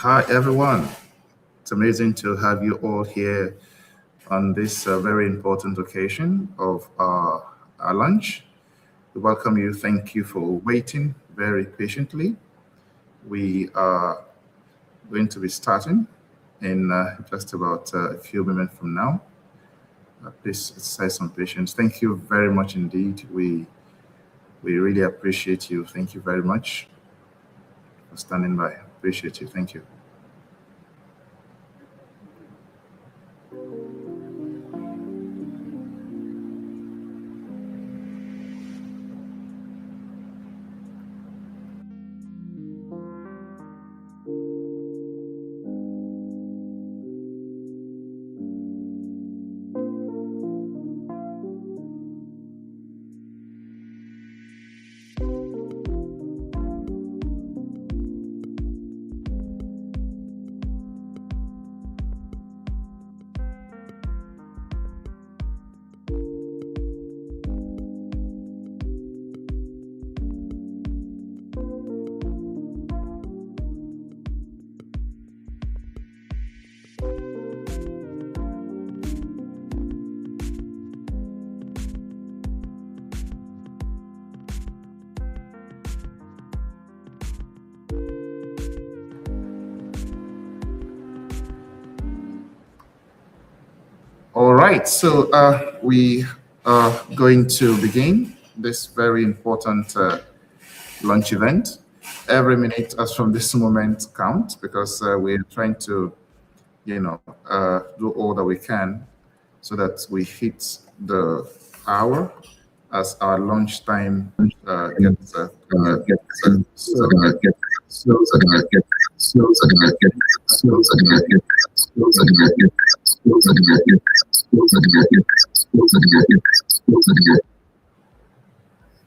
Hi, everyone. It's amazing to have you all here on this very important occasion of our lunch. We welcome you. Thank you for waiting very patiently. We are going to be starting in just about a few minutes from now. Please exercise some patience. Thank you very much indeed. We really appreciate you. Thank you very much for standing by. Appreciate you. Thank you. All right, so we are going to begin this very important launch event. Every minute as from this moment counts because we're trying to, do all that we can so that we hit the hour as our lunch time gets.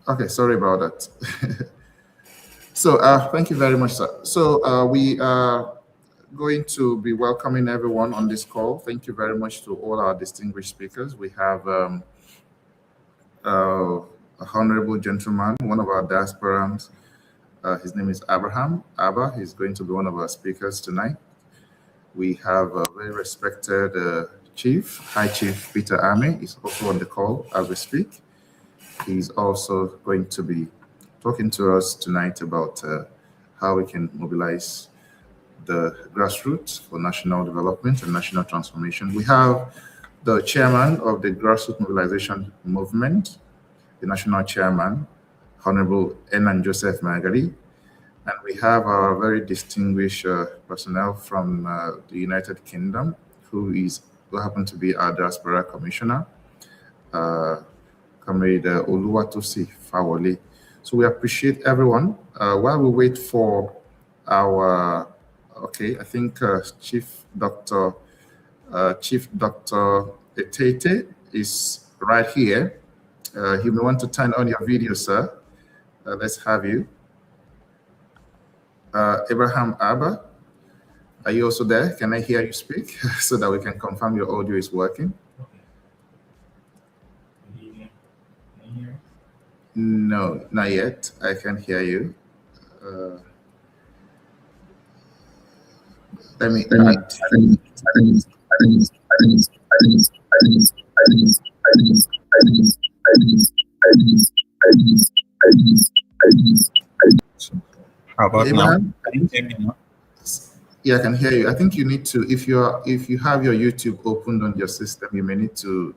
Okay, sorry about that. So thank you very much, sir. So we are going to be welcoming everyone on this call. Thank you very much to all our distinguished speakers. We have a honorable gentleman, one of our diasporans. His name is Abraham Abba. He's going to be one of our speakers tonight. We have a very respected Chief, High Chief Peter Ame is also on the call as we speak. He's also going to be talking to us tonight about how we can mobilize the grassroots for national development and national transformation. We have the chairman of the Grassroots Mobilization Movement, the national chairman, Honorable Enan Joseph Magali, and we have our very distinguished personnel from the United Kingdom, who happen to be our diaspora commissioner, Comrade Oluwatosi Fawole. So we appreciate everyone. While we wait for our, I think Chief Dr. Etete is right here. You may want to turn on your video, sir. Let's have you. Abraham Abba, are you also there? Can I hear you speak so that we can confirm your audio is working? No, not yet. I can't hear you. Let me How about Abraham? now? Can you hear me now? Yeah, I can hear you. I think you need to, if you have your YouTube opened on your system, you may need to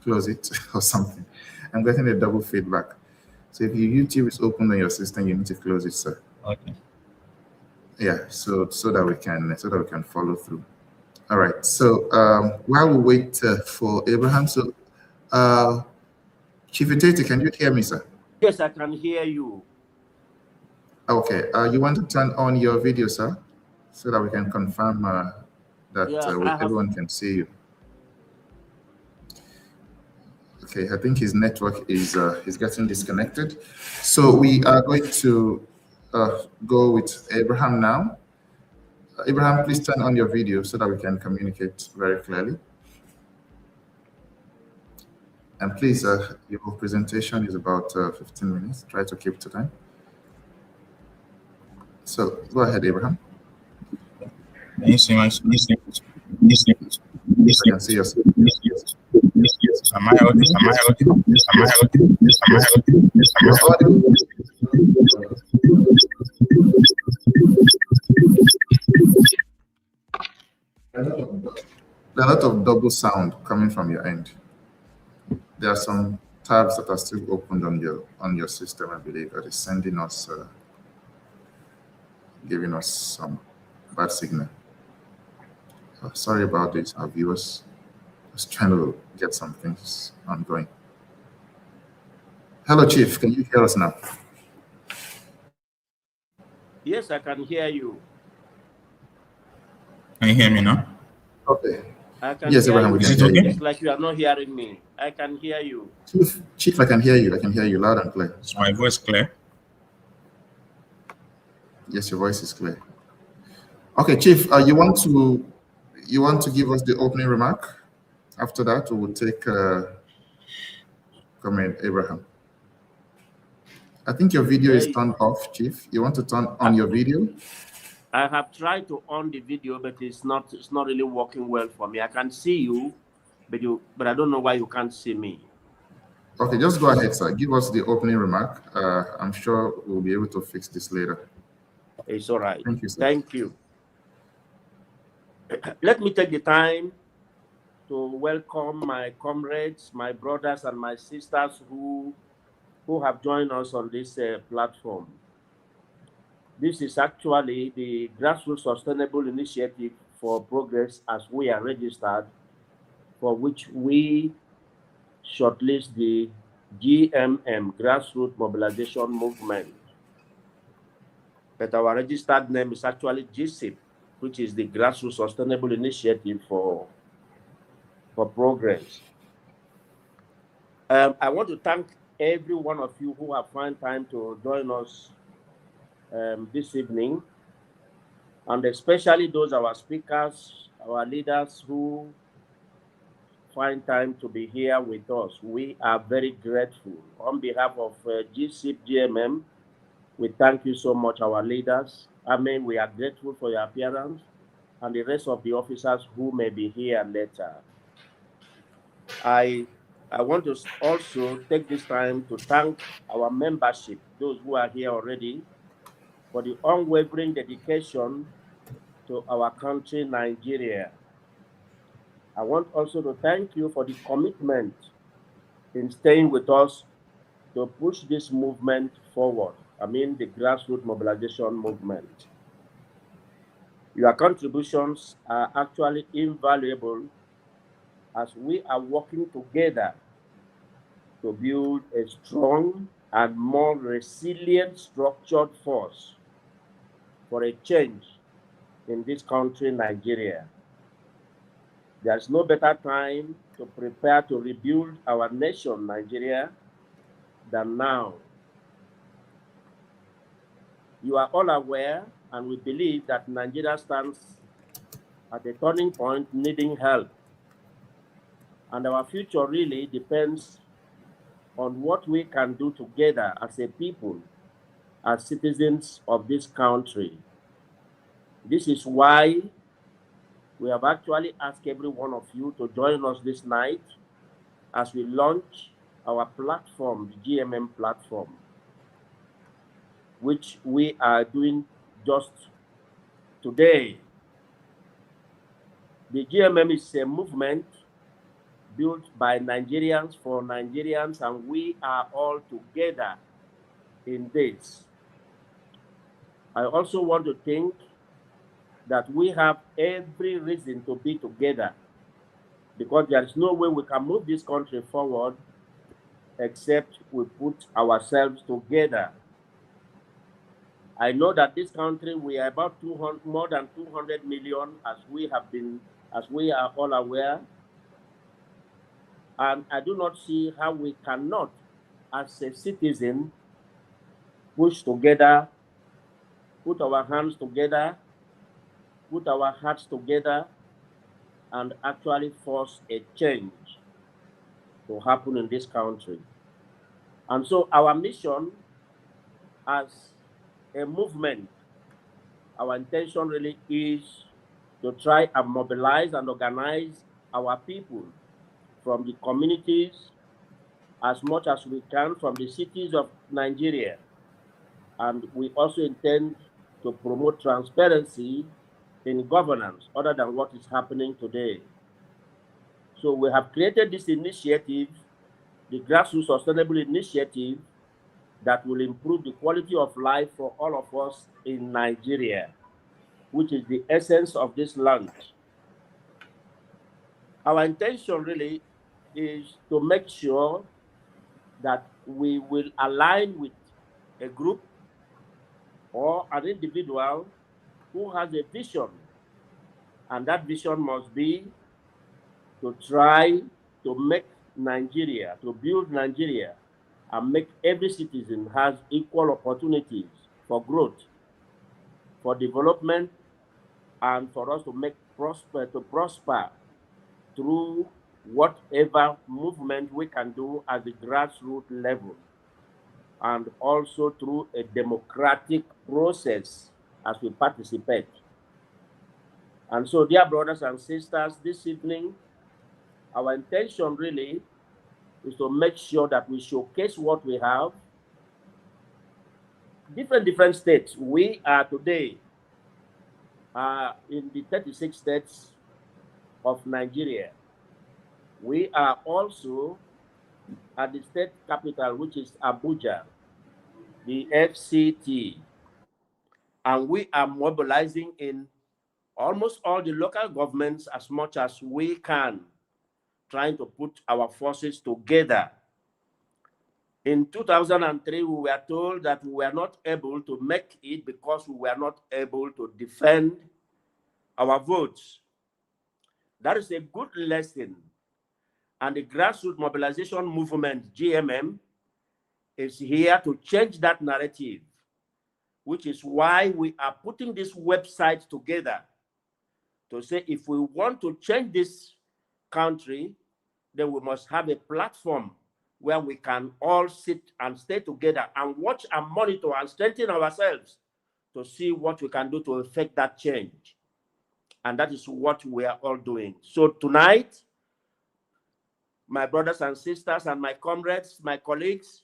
close it or something. I'm getting a double feedback. So if your YouTube is open on your system, you need to close it, sir. Okay. Yeah, so that we can follow through. All right. So while we wait for Abraham, so Chief Etete, can you hear me, sir? Yes, I can hear you. Okay. You want to turn on your video, sir, so that we can confirm that everyone can see you. Okay, I think his network is getting disconnected. So we are going to go with Abraham now. Abraham, please turn on your video so that we can communicate very clearly. And please, your presentation is about 15 minutes. Try to keep to time. So go ahead, Abraham. Can you see my screen? I can see your screen. Am I audible? Am I audible? Am I audible? Am I audible? Am I audible? There are a lot of double sound coming from your end. There are some tabs that are still opened on your system, I believe, that is sending us, giving us some bad signal. Sorry about this, our viewers. Just trying to get some things ongoing. Hello, Chief. Can you hear us now? Yes, I can hear you. Can you hear me now? Okay. I can Yes, hear Abraham, you. we can hear you. It's like you are not hearing me. I can hear you. Chief, I can hear you. I can hear you loud and clear. Is my voice clear? Yes, your voice is clear. Okay, Chief, you want to give us the opening remark? After that, we will take comment, Abraham. I think your video is turned off, Chief. You want to turn on your video? I have tried to on the video, but it's not really working well for me. I can see you, but I don't know why you can't see me. Okay, just go ahead, sir. Give us the opening remark. I'm sure we'll be able to fix this later. It's all right. Thank you, sir. Thank you. Let me take the time to welcome my comrades, my brothers, and my sisters who have joined us on this platform. This is actually the Grassroots Sustainable Initiative for Progress, as we are registered, for which we shortlist the GMM, Grassroots Mobilization Movement. But our registered name is actually GSIP, which is the Grassroots Sustainable Initiative for Progress. I want to thank every one of you who have found time to join us this evening, and especially those our speakers, our leaders who find time to be here with us. We are very grateful. On behalf of GSIP-GMM, we thank you so much, our leaders. We are grateful for your appearance, and the rest of the officers who may be here later. I want to also take this time to thank our membership, those who are here already, for the unwavering dedication to our country, Nigeria. I want also to thank you for the commitment in staying with us to push this movement forward. The Grassroots Mobilization Movement. Your contributions are actually invaluable as we are working together to build a strong and more resilient structured force for a change in this country, Nigeria. There's no better time to prepare to rebuild our nation, Nigeria, than now. You are all aware, and we believe that Nigeria stands at a turning point needing help. And our future really depends on what we can do together as a people, as citizens of this country. This is why we have actually asked every one of you to join us this night as we launch our platform, the GMM platform, which we are doing just today. The GMM is a movement built by Nigerians for Nigerians, and we are all together in this. I also want to think that we have every reason to be together, because there is no way we can move this country forward except we put ourselves together. I know that this country, we are about more than 200 million, as we are all aware. And I do not see how we cannot, as a citizen, push together, put our hands together, put our hearts together, and actually force a change to happen in this country. And so our mission as a movement, our intention really is to try and mobilize and organize our people from the communities as much as we can from the cities of Nigeria. And we also intend to promote transparency in governance other than what is happening today. So we have created this initiative, the Grassroots Sustainable Initiative, that will improve the quality of life for all of us in Nigeria, which is the essence of this launch. Our intention really is to make sure that we will align with a group or an individual who has a vision, and that vision must be to try to make Nigeria, to build Nigeria, and make every citizen has equal opportunities for growth, for development, and for us to prosper through whatever movement we can do at the grassroots level, and also through a democratic process as we participate. And so, dear brothers and sisters, this evening, our intention really is to make sure that we showcase what we have. Different states. We are today in the 36 states of Nigeria. We are also at the state capital, which is Abuja, the FCT. And we are mobilizing in almost all the local governments as much as we can, trying to put our forces together. In 2003, we were told that we were not able to make it because we were not able to defend our votes. That is a good lesson. And the Grassroots Mobilization Movement, GMM, is here to change that narrative, which is why we are putting this website together to say if we want to change this country, then we must have a platform where we can all sit and stay together and watch and monitor and strengthen ourselves to see what we can do to effect that change. And that is what we are all doing. So tonight, my brothers and sisters and my comrades, my colleagues,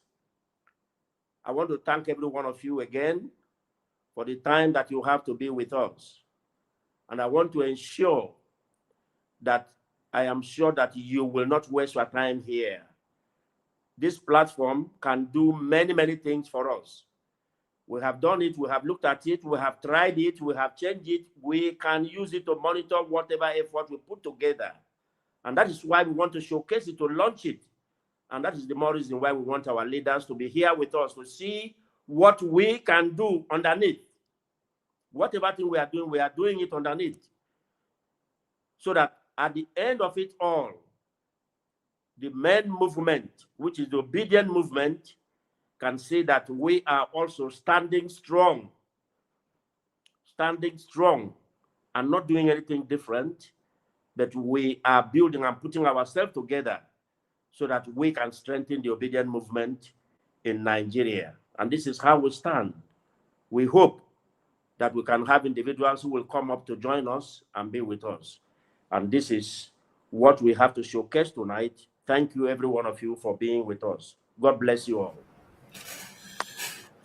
I want to thank every one of you again for the time that you have to be with us. And I want to ensure that I am sure that you will not waste your time here. This platform can do many things for us. We have done it, we have looked at it, we have tried it, we have changed it. We can use it to monitor whatever effort we put together. And that is why we want to showcase it, to launch it. And that is the more reason why we want our leaders to be here with us, to see what we can do underneath. Whatever thing we are doing it underneath. So that at the end of it all, the main movement, which is the obedient movement, can say that we are also standing strong and not doing anything different, but we are building and putting ourselves together so that we can strengthen the obedient movement in Nigeria. And this is how we stand. We hope that we can have individuals who will come up to join us and be with us. And this is what we have to showcase tonight. Thank you, every one of you, for being with us. God bless you all.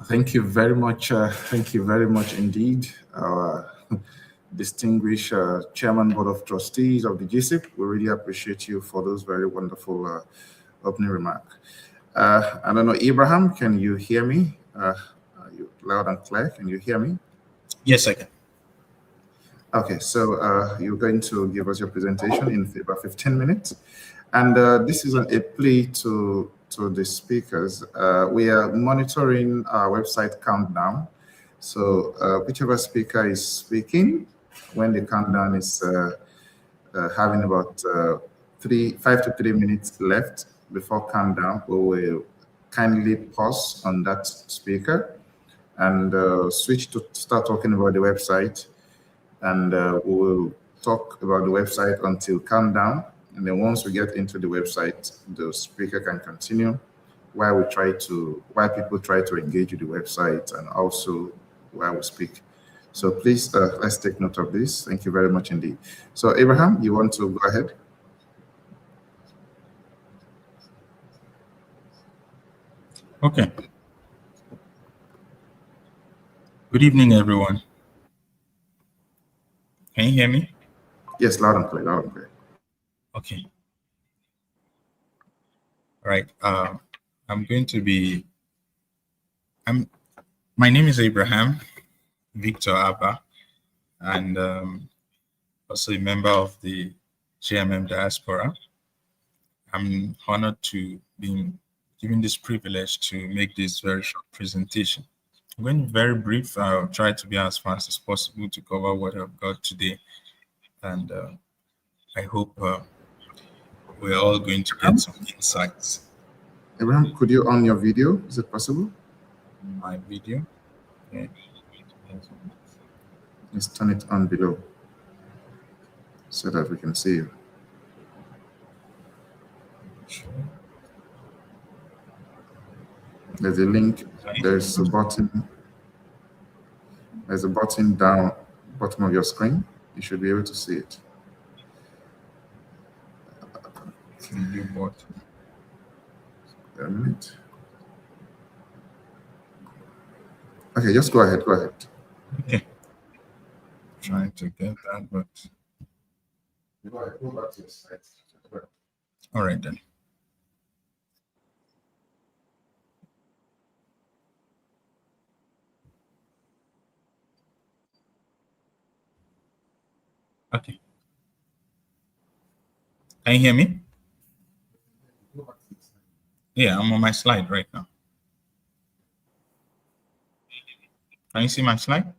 Thank you very much. Thank you very much indeed, our distinguished Chairman Board of Trustees of the GSIP. We really appreciate you for those very wonderful opening remarks. I don't know, Abraham, can you hear me? You loud and clear. Can you hear me? Yes, I can. Okay, so you're going to give us your presentation in about 15 minutes. And this is a plea to the speakers. We are monitoring our website countdown. So whichever speaker is speaking, when the countdown is having about 5 to 3 minutes left before countdown, we will kindly pause on that speaker and switch to start talking about the website. And we will talk about the website until countdown. And then once we get into the website, the speaker can continue while people try to engage with the website and also while we speak. So please, let's take note of this. Thank you very much indeed. So Abraham, you want to go ahead? Okay. Good evening, everyone. Can you hear me? Yes, loud and clear, loud and clear. Okay. All right. I'm going to be. My name is Abraham Victor Abba, and also a member of the GMM diaspora. I'm honored to be given this privilege to make this very short presentation. I'm going to be very brief. I'll try to be as fast as possible to cover what I've got today, and I hope we're all going to get some insights. Abraham, could you on your video? Is it possible? My video. Okay. Let's turn it on below so that we can see you. There's a link. There's a button. There's a button down bottom of your screen. You should be able to see it. Video button. A minute. Okay, just go ahead. Go ahead. Okay. Trying to get that, but Go ahead. Go back to your slides. all right then. Okay. Can you hear me? Yeah, I'm on my slide right now. Can you see my slide?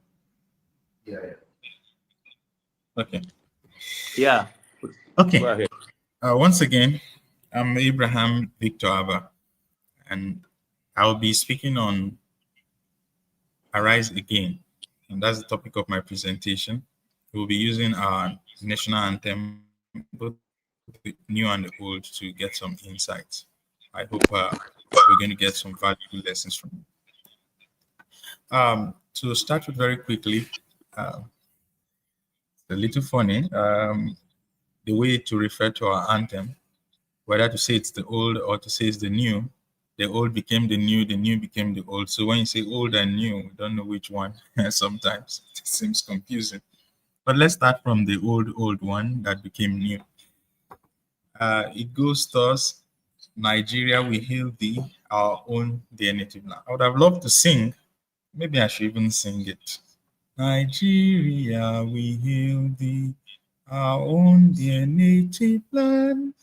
Yeah. Okay. Yeah. Okay. Go ahead. Once again, I'm Abraham Victor Abba, and I'll be speaking on Arise Again, and that's the topic of my presentation. We'll be using our national anthem, both the new and the old, to get some insights. I hope we're going to get some valuable lessons from it. To start with very quickly, it's a little funny, the way to refer to our anthem, whether to say it's the old or to say it's the new. The old became the new became the old. So when you say old and new, we don't know which one. Sometimes it seems confusing. But let's start from the old one that became new. It goes thus: Nigeria, we hail thee, our own dear native land. I would have loved to sing. Maybe I should even sing it. Nigeria, we hail thee, our own dear native land.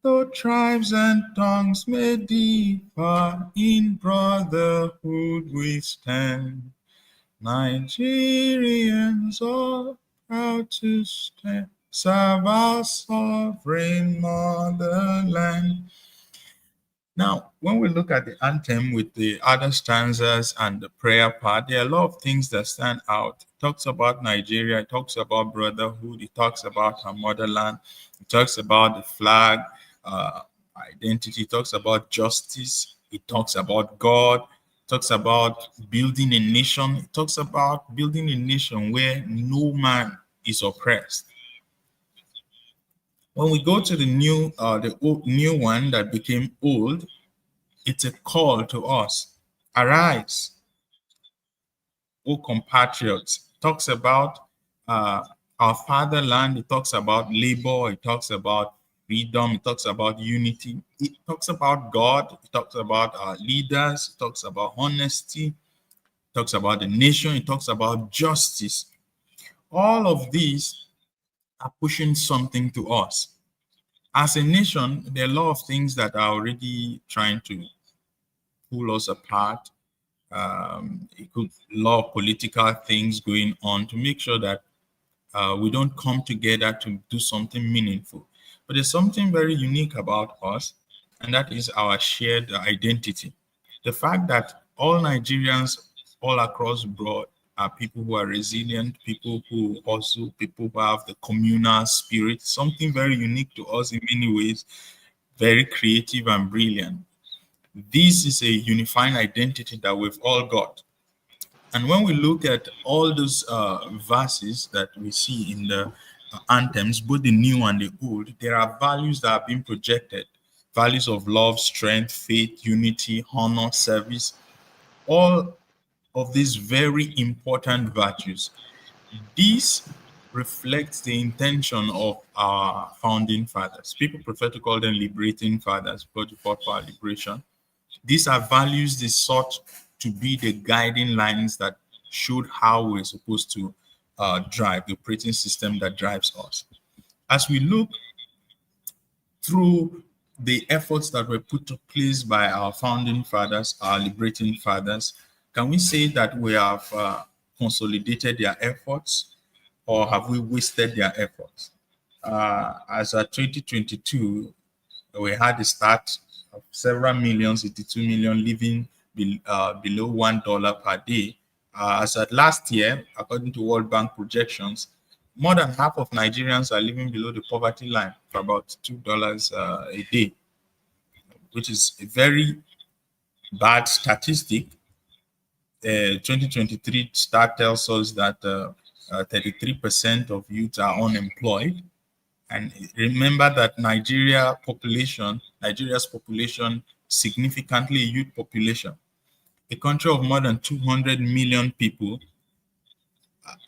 Though tribes and tongues may differ, in brotherhood we stand. Nigerians are proud to serve our sovereign motherland. Now, when we look at the anthem with the other stanzas and the prayer part, there are a lot of things that stand out. It talks about Nigeria, it talks about brotherhood, it talks about our motherland, it talks about the flag, identity, it talks about justice, it talks about God, it talks about building a nation, it talks about building a nation where no man is oppressed. When we go to the new one that became old, it's a call to us. Arise, O compatriots. It talks about our fatherland. It talks about labor. It talks about freedom. It talks about unity. It talks about God. It talks about our leaders. It talks about honesty. It talks about the nation. It talks about justice. All of these are pushing something to us. As a nation, there are a lot of things that are already trying to pull us apart. It could a lot of political things going on to make sure that we don't come together to do something meaningful. But there's something very unique about us, and that is our shared identity. The fact that all Nigerians all across broad are people who are resilient, people who have the communal spirit, something very unique to us in many ways, very creative and brilliant. This is a unifying identity that we've all got. And when we look at all those verses that we see in the anthems, both the new and the old, there are values that are being projected. Values of love, strength, faith, unity, honor, service, all of these very important virtues. This reflects the intention of our founding fathers. People prefer to call them liberating fathers because they fought for our liberation. These are values they sought to be the guiding lines that showed how we're supposed to drive the operating system that drives us. As we look through the efforts that were put to place by our founding fathers, our liberating fathers, can we say that we have consolidated their efforts, or have we wasted their efforts? As of 2022, we had the start of several millions, 82 million living below $1 per day. As at last year, according to World Bank projections, more than half of Nigerians are living below the poverty line for about $2 a day, which is a very bad statistic. 2023 stat tells us that 33% of youth are unemployed. And remember that Nigeria's population, significantly a youth population. A country of more than 200 million people.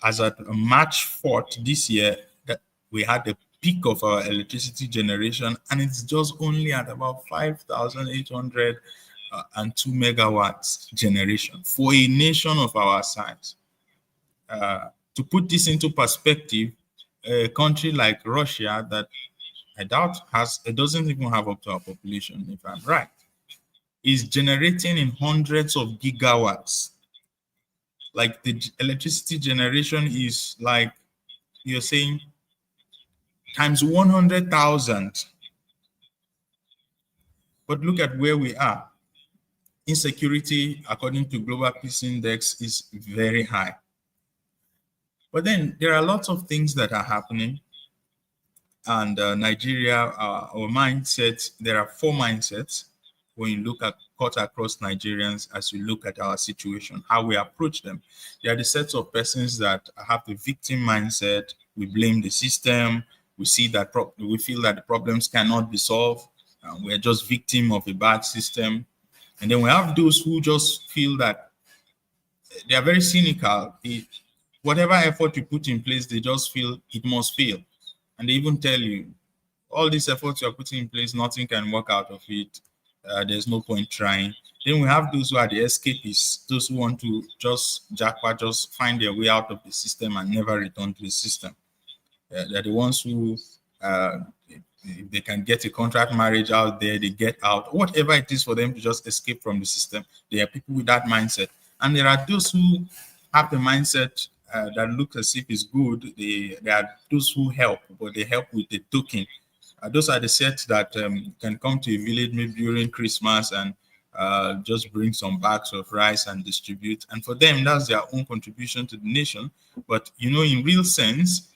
As at March 4th this year, that we had the peak of our electricity generation, and it's just only at about 5,802 megawatts generation for a nation of our size. To put this into perspective, a country like Russia that I doubt it doesn't even have up to our population, if I'm right, is generating in hundreds of gigawatts. Like the electricity generation is like, you're saying, times 100,000. But look at where we are. Insecurity, according to Global Peace Index, is very high. But then there are lots of things that are happening. And Nigeria, our mindset, there are 4 mindsets when you look at cut across Nigerians as you look at our situation, how we approach them. There are the sets of persons that have the victim mindset. We blame the system. We see that we feel that the problems cannot be solved. We're just victim of a bad system. And then we have those who just feel that they are very cynical. Whatever effort you put in place, they just feel it must fail. And they even tell you, all these efforts you're putting in place, nothing can work out of it. There's no point trying. Then we have those who are the escapists, those who want to just find their way out of the system and never return to the system. They're the ones who, if they can get a contract marriage out there, they get out. Whatever it is for them to just escape from the system, there are people with that mindset. And there are those who have the mindset that looks as if it's good. There are those who help, but they help with the token. Those are the sets that can come to a village maybe during Christmas and just bring some bags of rice and distribute. And for them, that's their own contribution to the nation. But, in real sense,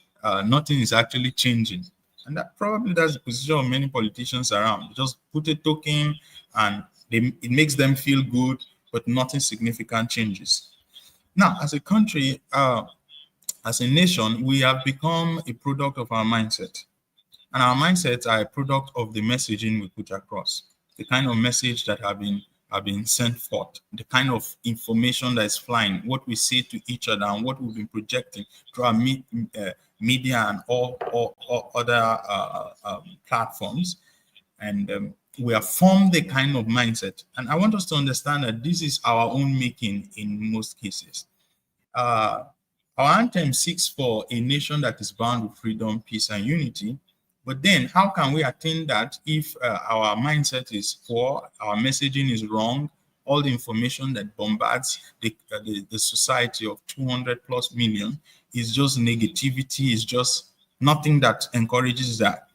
nothing is actually changing. And that's the position of many politicians around. Just put a token and it makes them feel good, but nothing significant changes. Now, as a country, as a nation, we have become a product of our mindset. And our mindsets are a product of the messaging we put across, the kind of message that have been sent forth, the kind of information that is flying, what we say to each other, and what we've been projecting through our media and all other platforms. And we have formed the kind of mindset. And I want us to understand that this is our own making in most cases. Our anthem seeks for a nation that is bound with freedom, peace, and unity. But then how can we attain that if our mindset is poor, our messaging is wrong, all the information that bombards the society of 200 plus million is just negativity, is just nothing that encourages that.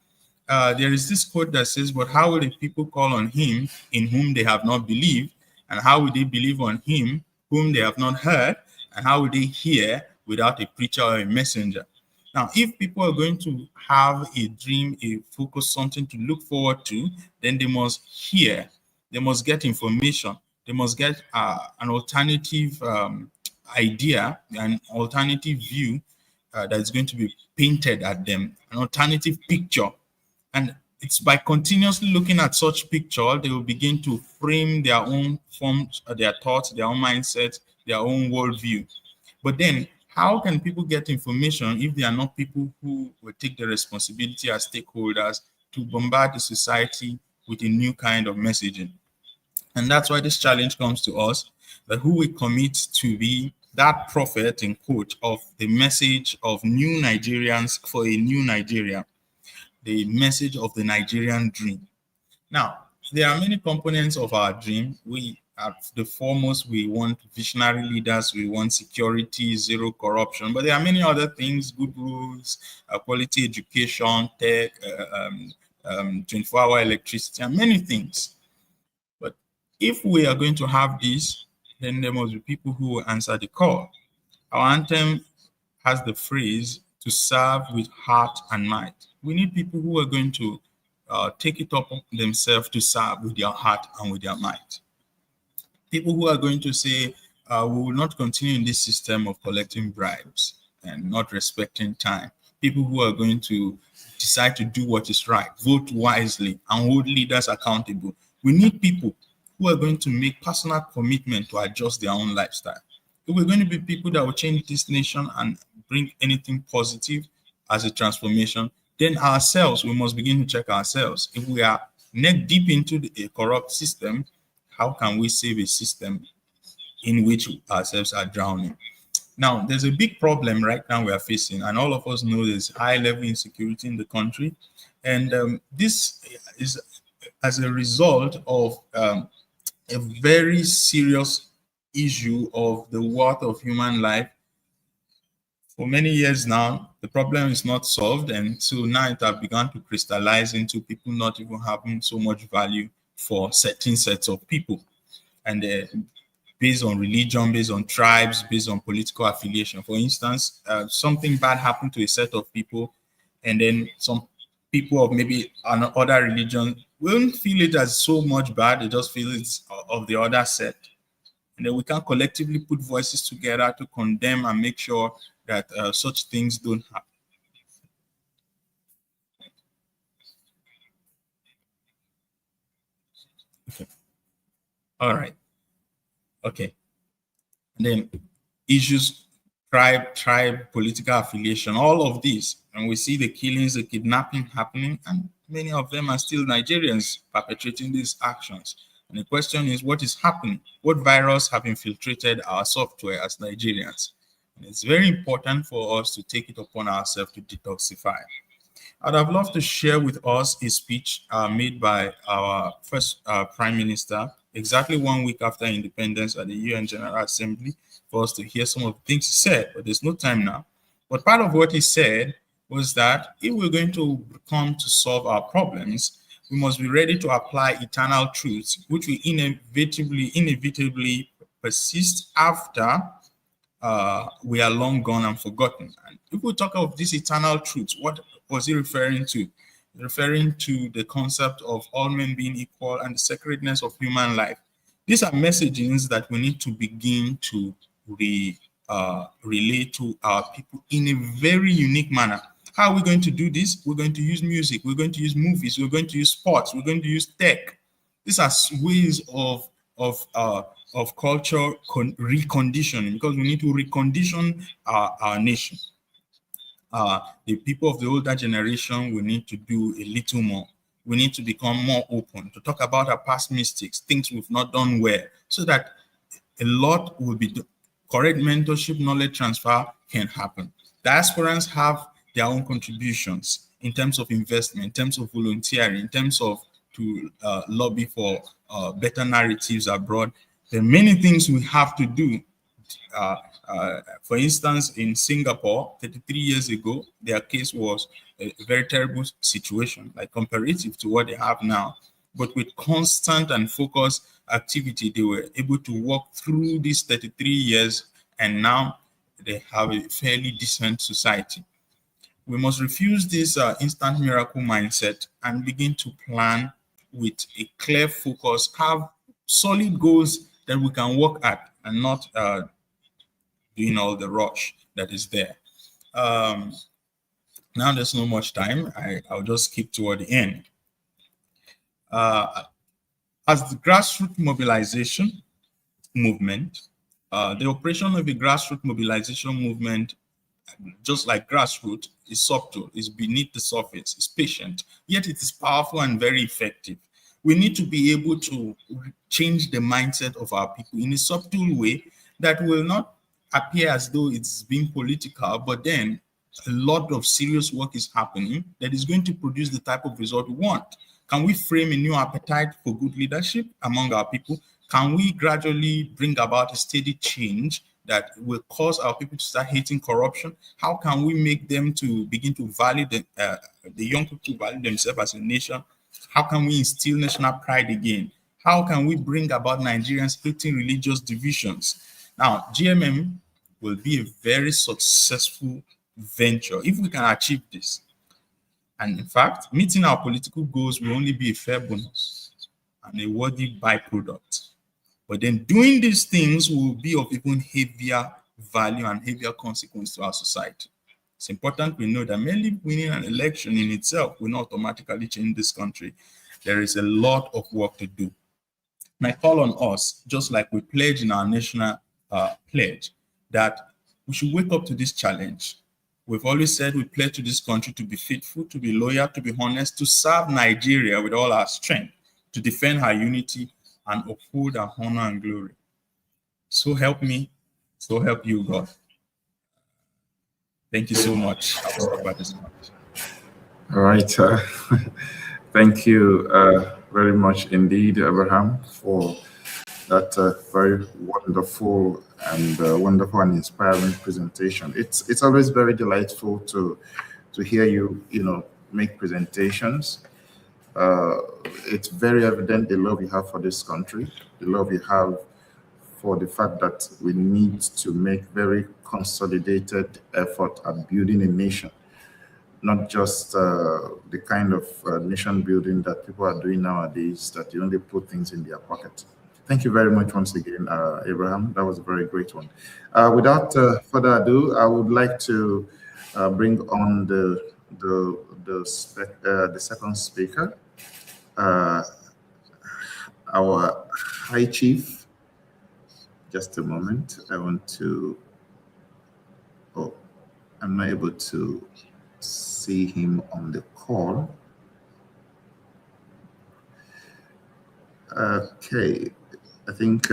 There is this quote that says, but how will the people call on him in whom they have not believed? And how will they believe on him whom they have not heard? And how will they hear without a preacher or a messenger? Now, if people are going to have a dream, a focus, something to look forward to, then they must hear, they must get information, they must get an alternative idea, an alternative view that's going to be painted at them, an alternative picture. And it's by continuously looking at such picture, they will begin to frame their own forms, their thoughts, their own mindset, their own worldview. But then, how can people get information if they are not people who will take the responsibility as stakeholders to bombard the society with a new kind of messaging? And that's why this challenge comes to us, that who we commit to be that prophet, in quote, of the message of new Nigerians for a new Nigeria, the message of the Nigerian dream. Now, there are many components of our dream. We, at the foremost, we want visionary leaders, we want security, zero corruption, but there are many other things, good rules, quality education, tech, 24-hour electricity, and many things. But if we are going to have this, then there must be people who will answer the call. Our anthem has the phrase, to serve with heart and might. We need people who are going to take it up themselves to serve with their heart and with their might. People who are going to say, we will not continue in this system of collecting bribes and not respecting time. People who are going to decide to do what is right, vote wisely, and hold leaders accountable. We need people who are going to make personal commitment to adjust their own lifestyle. If we're going to be people that will change this nation and bring anything positive as a transformation, then ourselves, we must begin to check ourselves. If we are neck deep into a corrupt system, how can we save a system in which ourselves are drowning? Now, there's a big problem right now we are facing, and all of us know there's high level insecurity in the country. And this is as a result of a very serious issue of the worth of human life. For many years now, the problem is not solved, and so now it has begun to crystallize into people not even having so much value for certain sets of people. And based on religion, based on tribes, based on political affiliation. For instance, something bad happened to a set of people, and then some people of maybe another religion won't feel it as so much bad, they just feel it's of the other set. And then we can collectively put voices together to condemn and make sure that such things don't happen. Okay. All right. Okay. And then issues, tribe, political affiliation, all of these. And we see the killings, the kidnapping happening, and many of them are still Nigerians perpetrating these actions. And the question is, what is happening? What virus have infiltrated our software as Nigerians? And it's very important for us to take it upon ourselves to detoxify. I'd have loved to share with us a speech made by our first Prime Minister exactly 1 week after independence at the UN General Assembly for us to hear some of the things he said, but there's no time now. But part of what he said was that if we're going to come to solve our problems, we must be ready to apply eternal truths, which will inevitably persist after we are long gone and forgotten. And if we talk of this eternal truth, what was he referring to? Referring to the concept of all men being equal and the sacredness of human life. These are messages that we need to begin to relate to our people in a very unique manner. How are we going to do this? We're going to use music, we're going to use movies, we're going to use sports, we're going to use tech. These are ways of culture reconditioning, because we need to recondition our nation. The people of the older generation, we need to do a little more. We need to become more open to talk about our past mistakes, things we've not done well, so that a lot will be done. Correct mentorship, knowledge transfer can happen. Diasporans have their own contributions in terms of investment, in terms of volunteering, in terms of to lobby for better narratives abroad. There are many things we have to do. For instance, in Singapore, 33 years ago, their case was a very terrible situation, like comparative to what they have now. But with constant and focused activity, they were able to walk through these 33 years, and now they have a fairly decent society. We must refuse this instant miracle mindset and begin to plan with a clear focus, have solid goals that we can work at, and not doing all the rush that is there. Now there's no much time. I'll just skip toward the end. As the grassroots mobilization movement, the operation of the grassroots mobilization movement, just like grassroots, is subtle, is beneath the surface, is patient, yet it is powerful and very effective. We need to be able to change the mindset of our people in a subtle way that will not appear as though it's being political, but then a lot of serious work is happening that is going to produce the type of result we want. Can we frame a new appetite for good leadership among our people? Can we gradually bring about a steady change that will cause our people to start hating corruption? How can we make them to begin to value the young people to value themselves as a nation? How can we instill national pride again? How can we bring about Nigerians hating religious divisions? Now, GMM will be a very successful venture if we can achieve this. And in fact, meeting our political goals will only be a fair bonus and a worthy byproduct. But then doing these things will be of even heavier value and heavier consequence to our society. It's important we know that merely winning an election in itself will not automatically change this country. There is a lot of work to do. And I call on us, just like we pledge in our national pledge, that we should wake up to this challenge. We've always said we pledge to this country to be faithful, to be loyal, to be honest, to serve Nigeria with all our strength, to defend her unity, and uphold our honor and glory. So help me, so help you, God. Thank you so much. I'll stop at this point. All right. Thank you very much indeed, Abraham, for that very wonderful and inspiring presentation. It's always very delightful to hear you, make presentations. It's very evident the love you have for this country, the love you have for the fact that we need to make very consolidated effort at building a nation, not just the kind of nation building that people are doing nowadays, that you only put things in their pocket. Thank you very much once again, Abraham. That was a very great one. Without further ado, I would like to bring on the second speaker, our High Chief. Just a moment. I want to. Oh, I'm not able to see him on the call. Okay, I think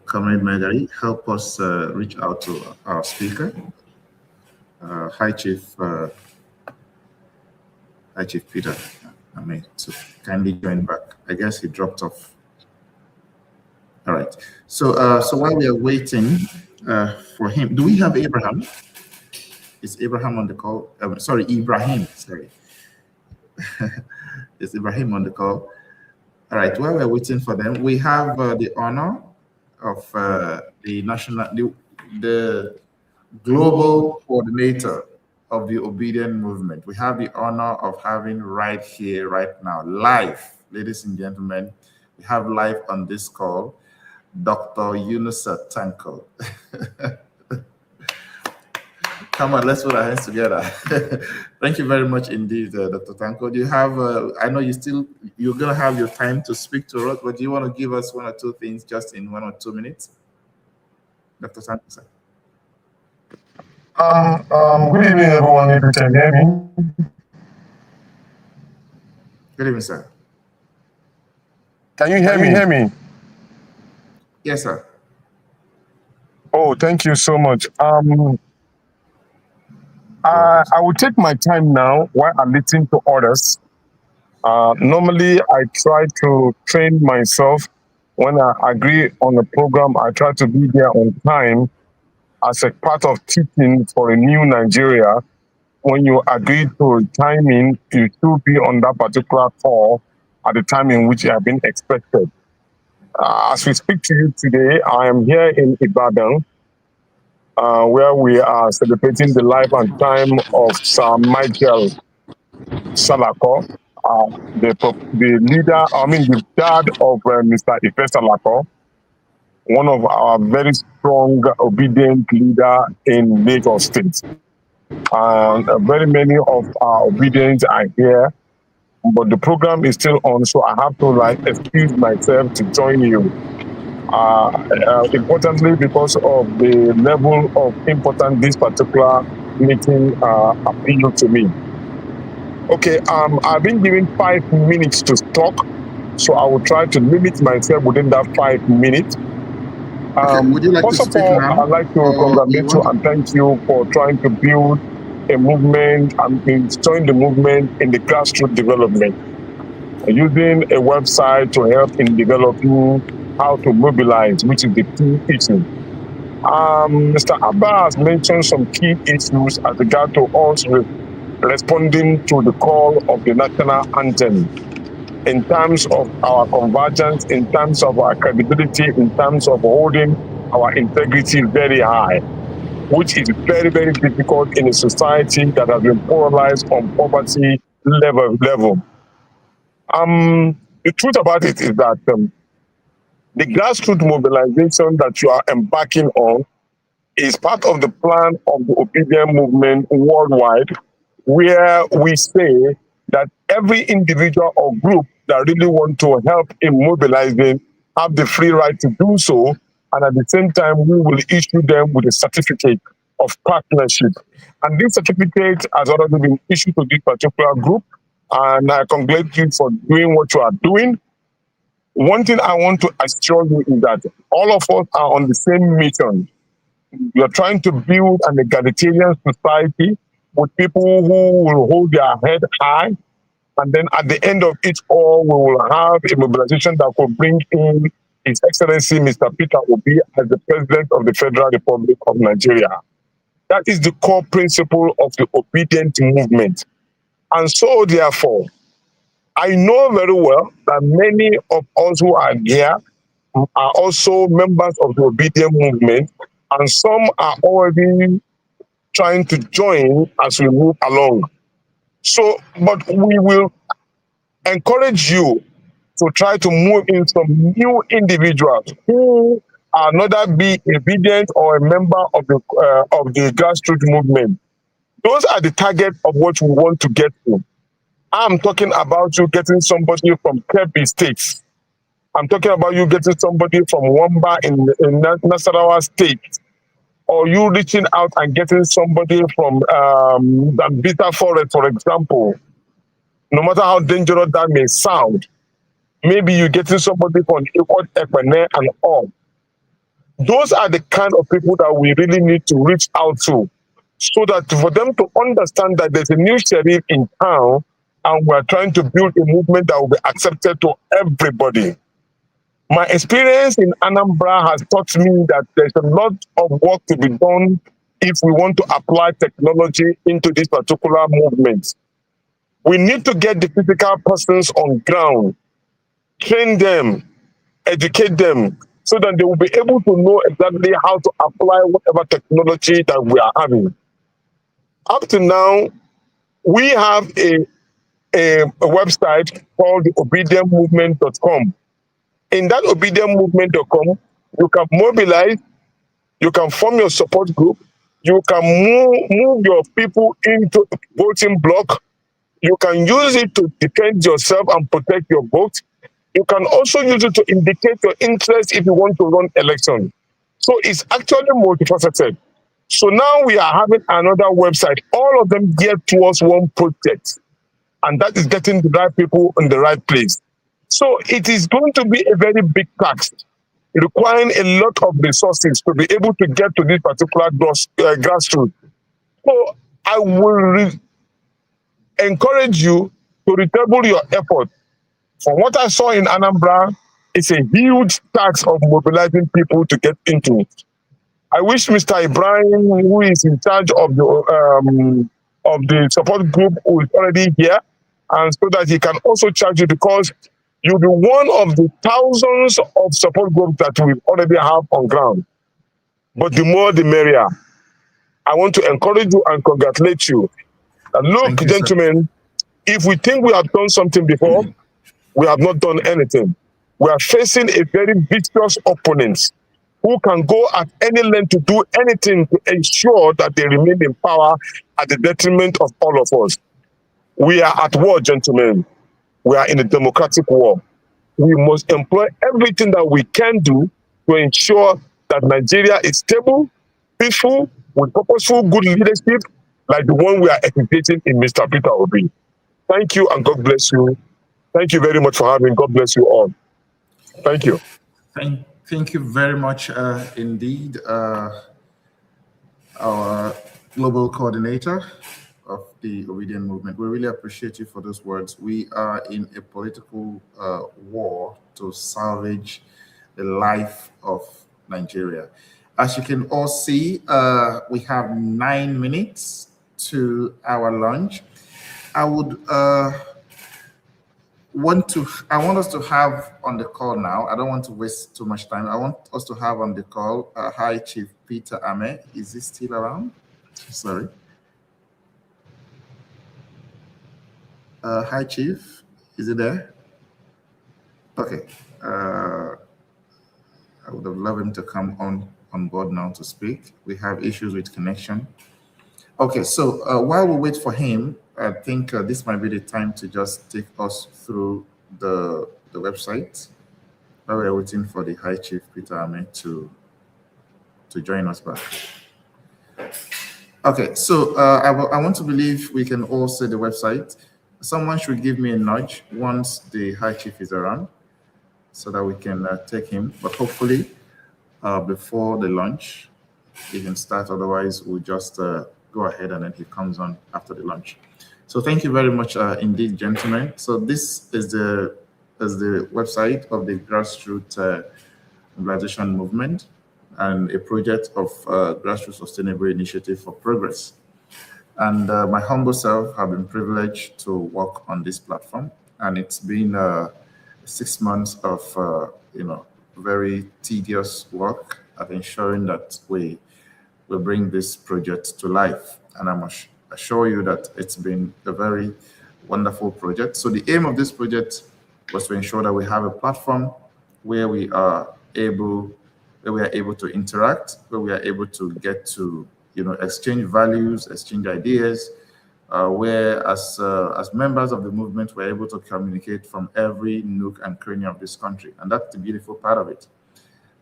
Comrade Magari, help us reach out to our speaker, High Chief Peter. I mean, to kindly join back. I guess he dropped off. All right. So while we are waiting for him, do we have Abraham? Is Abraham on the call? Sorry, Ibrahim. Sorry. Is Ibrahim on the call? All right. While we're waiting for them, we have the honor of the global coordinator of the Obedient Movement. We have the honor of having right here, right now, live, ladies and gentlemen. We have live on this call, Dr. Yunusa Tanko. Come on, let's put our hands together. Thank you very much indeed, Dr. Tanko. Do you have, I know you're going to have your time to speak to us, but do you want to give us one or two things just in 1 or 2 minutes? Dr. Tanko, sir. Good evening, everyone. If you can hear me. Good evening, sir. Can you hear me? Yes, sir. Oh, thank you so much. I will take my time now while I listen to others. Normally, I try to train myself. When I agree on a program, I try to be there on time as a part of teaching for a new Nigeria. When you agree to timing, you should be on that particular call at the time in which you have been expected. As we speak to you today, I am here in Ibadan, where we are celebrating the life and time of Sir Michael Salako, the leader, the dad of Mr. Ife Salako. one of our very strong, obedient leader in Lagos State. And very many of our obedience are here, but the program is still on, so I have to excuse myself to join you. Importantly, because of the level of importance this particular meeting appealed to me. Okay, I've been given 5 minutes to talk, so I will try to limit myself within that 5 minutes. Would you like First to of speak all, now? I'd like to congratulate you and thank you for trying to build a movement and installing the movement in the grassroots development, using a website to help in developing how to mobilize, which is the key issue. Mr. Abba has mentioned some key issues as regard to us responding to the call of the national anthem in terms of our convergence, in terms of our credibility, in terms of holding our integrity very high, which is very, very difficult in a society that has been polarized on poverty level. The truth about it is that the grassroots mobilization that you are embarking on is part of the plan of the obedient movement worldwide, where we say that every individual or group that really want to help in mobilizing have the free right to do so, and at the same time we will issue them with a certificate of partnership. And this certificate has already been issued to this particular group, and I congratulate you for doing what you are doing. One thing I want to assure you is that all of us are on the same mission. We are trying to build an egalitarian society with people who will hold their head high. And then at the end of it all, we will have a mobilization that will bring in His Excellency Mr. Peter Obi as the President of the Federal Republic of Nigeria. That is the core principle of the obedient movement. And so, therefore, I know very well that many of us who are here are also members of the obedient movement, and some are already trying to join as we move along. So, but we will encourage you to try to move in some new individuals who are not be obedient or a member of the grassroots movement. Those are the target of what we want to get to. I'm talking about you getting somebody from Kebbi State. I'm talking about you getting somebody from Wamba in Nasarawa State, or you reaching out and getting somebody from Dambita Forest, for example. No matter how dangerous that may sound, maybe you're getting somebody from Ekpene and all. Those are the kind of people that we really need to reach out to, so that for them to understand that there's a new sheriff in town and we're trying to build a movement that will be accepted to everybody. My experience in Anambra has taught me that there's a lot of work to be done if we want to apply technology into this particular movement. We need to get the physical persons on ground, train them, educate them, so that they will be able to know exactly how to apply whatever technology that we are having. Up to now, we have a website called obedientmovement.com. In that obedientmovement.com, you can mobilize, you can form your support group, you can move your people into voting block, you can use it to defend yourself and protect your vote. You can also use it to indicate your interest if you want to run election. So it's actually multifaceted. So now we are having another website, all of them geared towards one project, and that is getting the right people in the right place. So it is going to be a very big task, requiring a lot of resources to be able to get to this particular grassroots. So I will encourage you to redouble your effort. From what I saw in Anambra, it's a huge task of mobilizing people to get into it. I wish Mr. Ibrahim, who is in charge of the support group, who is already here, and so that he can also charge you, because you'll be one of the thousands of support groups that we already have on ground. But the more, the merrier. I want to encourage you and congratulate you. And look, gentlemen, if we think we have done something before, we have not done anything. We are facing a very vicious opponent. who can go at any length to do anything to ensure that they remain in power at the detriment of all of us. We are at war, gentlemen. We are in a democratic war. We must employ everything that we can do to ensure that Nigeria is stable, peaceful, with purposeful, good leadership, like the one we are executing in Mr. Peter Obi. Thank you and God bless you. Thank you very much for having. God bless you all. Thank you. Thank you very much indeed, our global coordinator of the Obedient Movement. We really appreciate you for those words. We are in a political war to salvage the life of Nigeria. As you can all see, we have 9 minutes to our lunch. I would I want us to have on the call now. I don't want to waste too much time. I want us to have on the call High Chief Peter Ame. Is he still around? Sorry. Hi, Chief. Is he there? Okay. I would have loved him to come on board now to speak. We have issues with connection. Okay, so while we wait for him, I think this might be the time to just take us through the website. While we're waiting for the High Chief Peter Ame to join us back. Okay, so I want to believe we can all see the website. Someone should give me a nudge once the High Chief is around so that we can take him. But hopefully, before the lunch, he can start. Otherwise, we'll just go ahead and then he comes on after the lunch. So thank you very much indeed, gentlemen. So this is the website of the Grassroots Mobilization Movement and a project of Grassroots Sustainable Initiative for Progress. And my humble self have been privileged to work on this platform, and it's been 6 months of very tedious work at ensuring that we bring this project to life. And I must assure you that it's been a very wonderful project. So the aim of this project was to ensure that we have a platform where we are able to interact, where we are able to get to exchange values, exchange ideas, where as members of the movement, we're able to communicate from every nook and cranny of this country. And that's the beautiful part of it.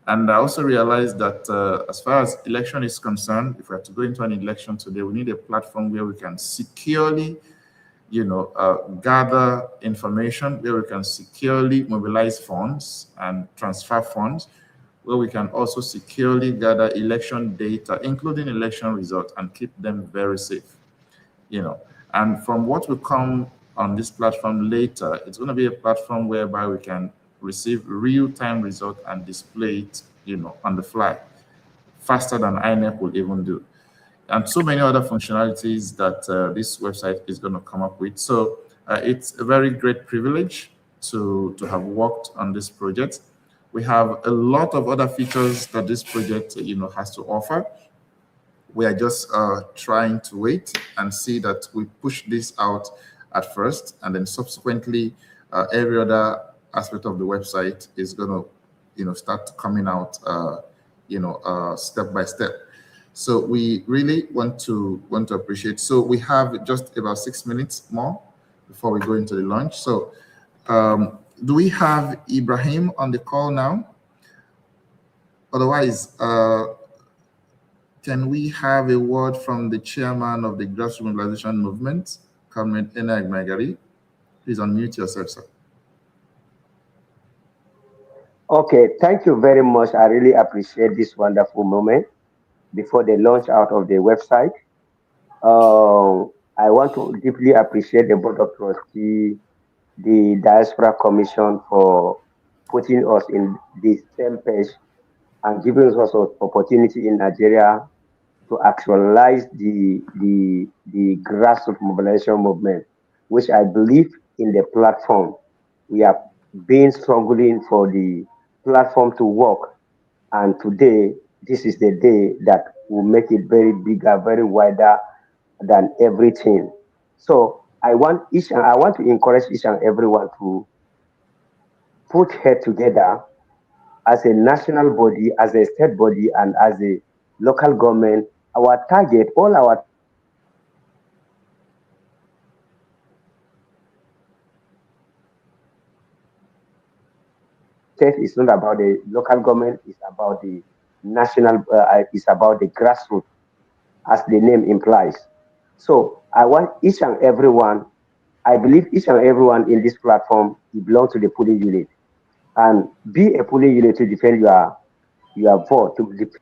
And I also realized that as far as election is concerned, if we have to go into an election today, we need a platform where we can securely, gather information, where we can securely mobilize funds and transfer funds, where we can also securely gather election data, including election results, and keep them very safe. And from what will come on this platform later, it's going to be a platform whereby we can receive real-time results and display it, on the fly, faster than INEC will even do. And so many other functionalities that this website is going to come up with. So it's a very great privilege to have worked on this project. We have a lot of other features that this project, has to offer. We are just trying to wait and see that we push this out at first, and then subsequently, every other aspect of the website is going to, start coming out, step by step. So we really want to appreciate. So we have just about 6 minutes more before we go into the lunch. So do we have Ibrahim on the call now? Otherwise, can we have a word from the chairman of the Grassroots Mobilization Movement, Comrade Enag Magari? Please unmute yourself, sir. Okay, thank you very much. I really appreciate this wonderful moment before the launch out of the website. I want to deeply appreciate the Board of Trustees, the Diaspora Commission for putting us in the same page and giving us an opportunity in Nigeria to actualize the grassroots mobilization movement, which I believe in the platform. We have been struggling for the platform to work, and today this is the day that will make it very bigger, very wider than everything. So I want to encourage each and everyone to put head together as a national body, as a state body, and as a local government, our target, all our state is not about the local government, it's about the national, it's about the grassroots, as the name implies. So I want each and everyone, I believe each and everyone in this platform, you belong to the polling unit, and be a polling unit to defend your vote, to defend.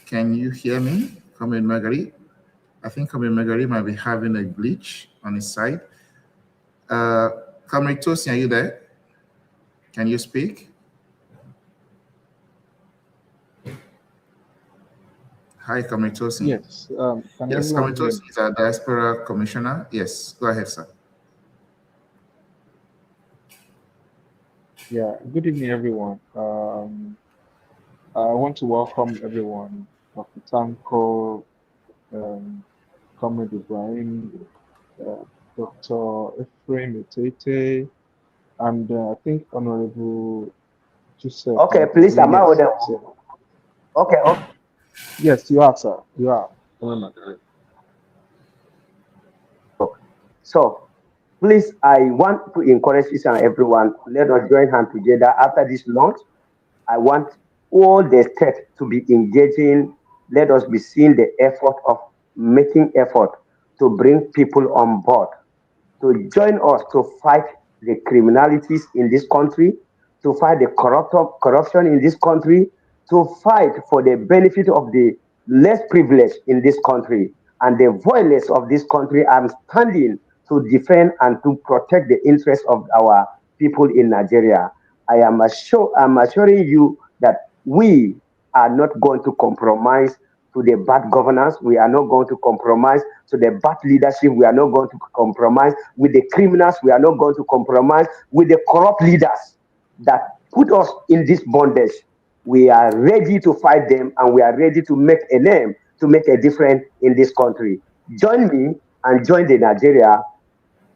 Can you hear me, Comrade Marguerite? I think Comrade Marguerite might be having a glitch on his side. Comrade Tosin, are you there? Can you speak? Hi, Comrade Tosin. Yes. Yes, Comrade Tosin is our Diaspora Commissioner. Yes, go ahead, sir. Yeah, good evening, everyone. I want to welcome everyone, Dr. Tanko, Comrade Ibrahim, Dr. Ephraim Etete, and I think Honorable Joseph. Okay, please, am I yes, audible? Okay. Yes, you are, sir. You are. So, please, I want to encourage each and everyone, let us join hands together after this launch. I want all the states to be engaging. Let us be seeing the effort of making effort to bring people on board, to join us to fight the criminalities in this country, to fight the corruption in this country, to fight for the benefit of the less privileged in this country and the voiceless of this country. I'm standing to defend and to protect the interests of our people in Nigeria. I'm assuring you that we are not going to compromise to the bad governance. We are not going to compromise to the bad leadership. We are not going to compromise with the criminals. We are not going to compromise with the corrupt leaders that put us in this bondage. We are ready to fight them, and we are ready to make a name, to make a difference in this country. Join me and join the Nigeria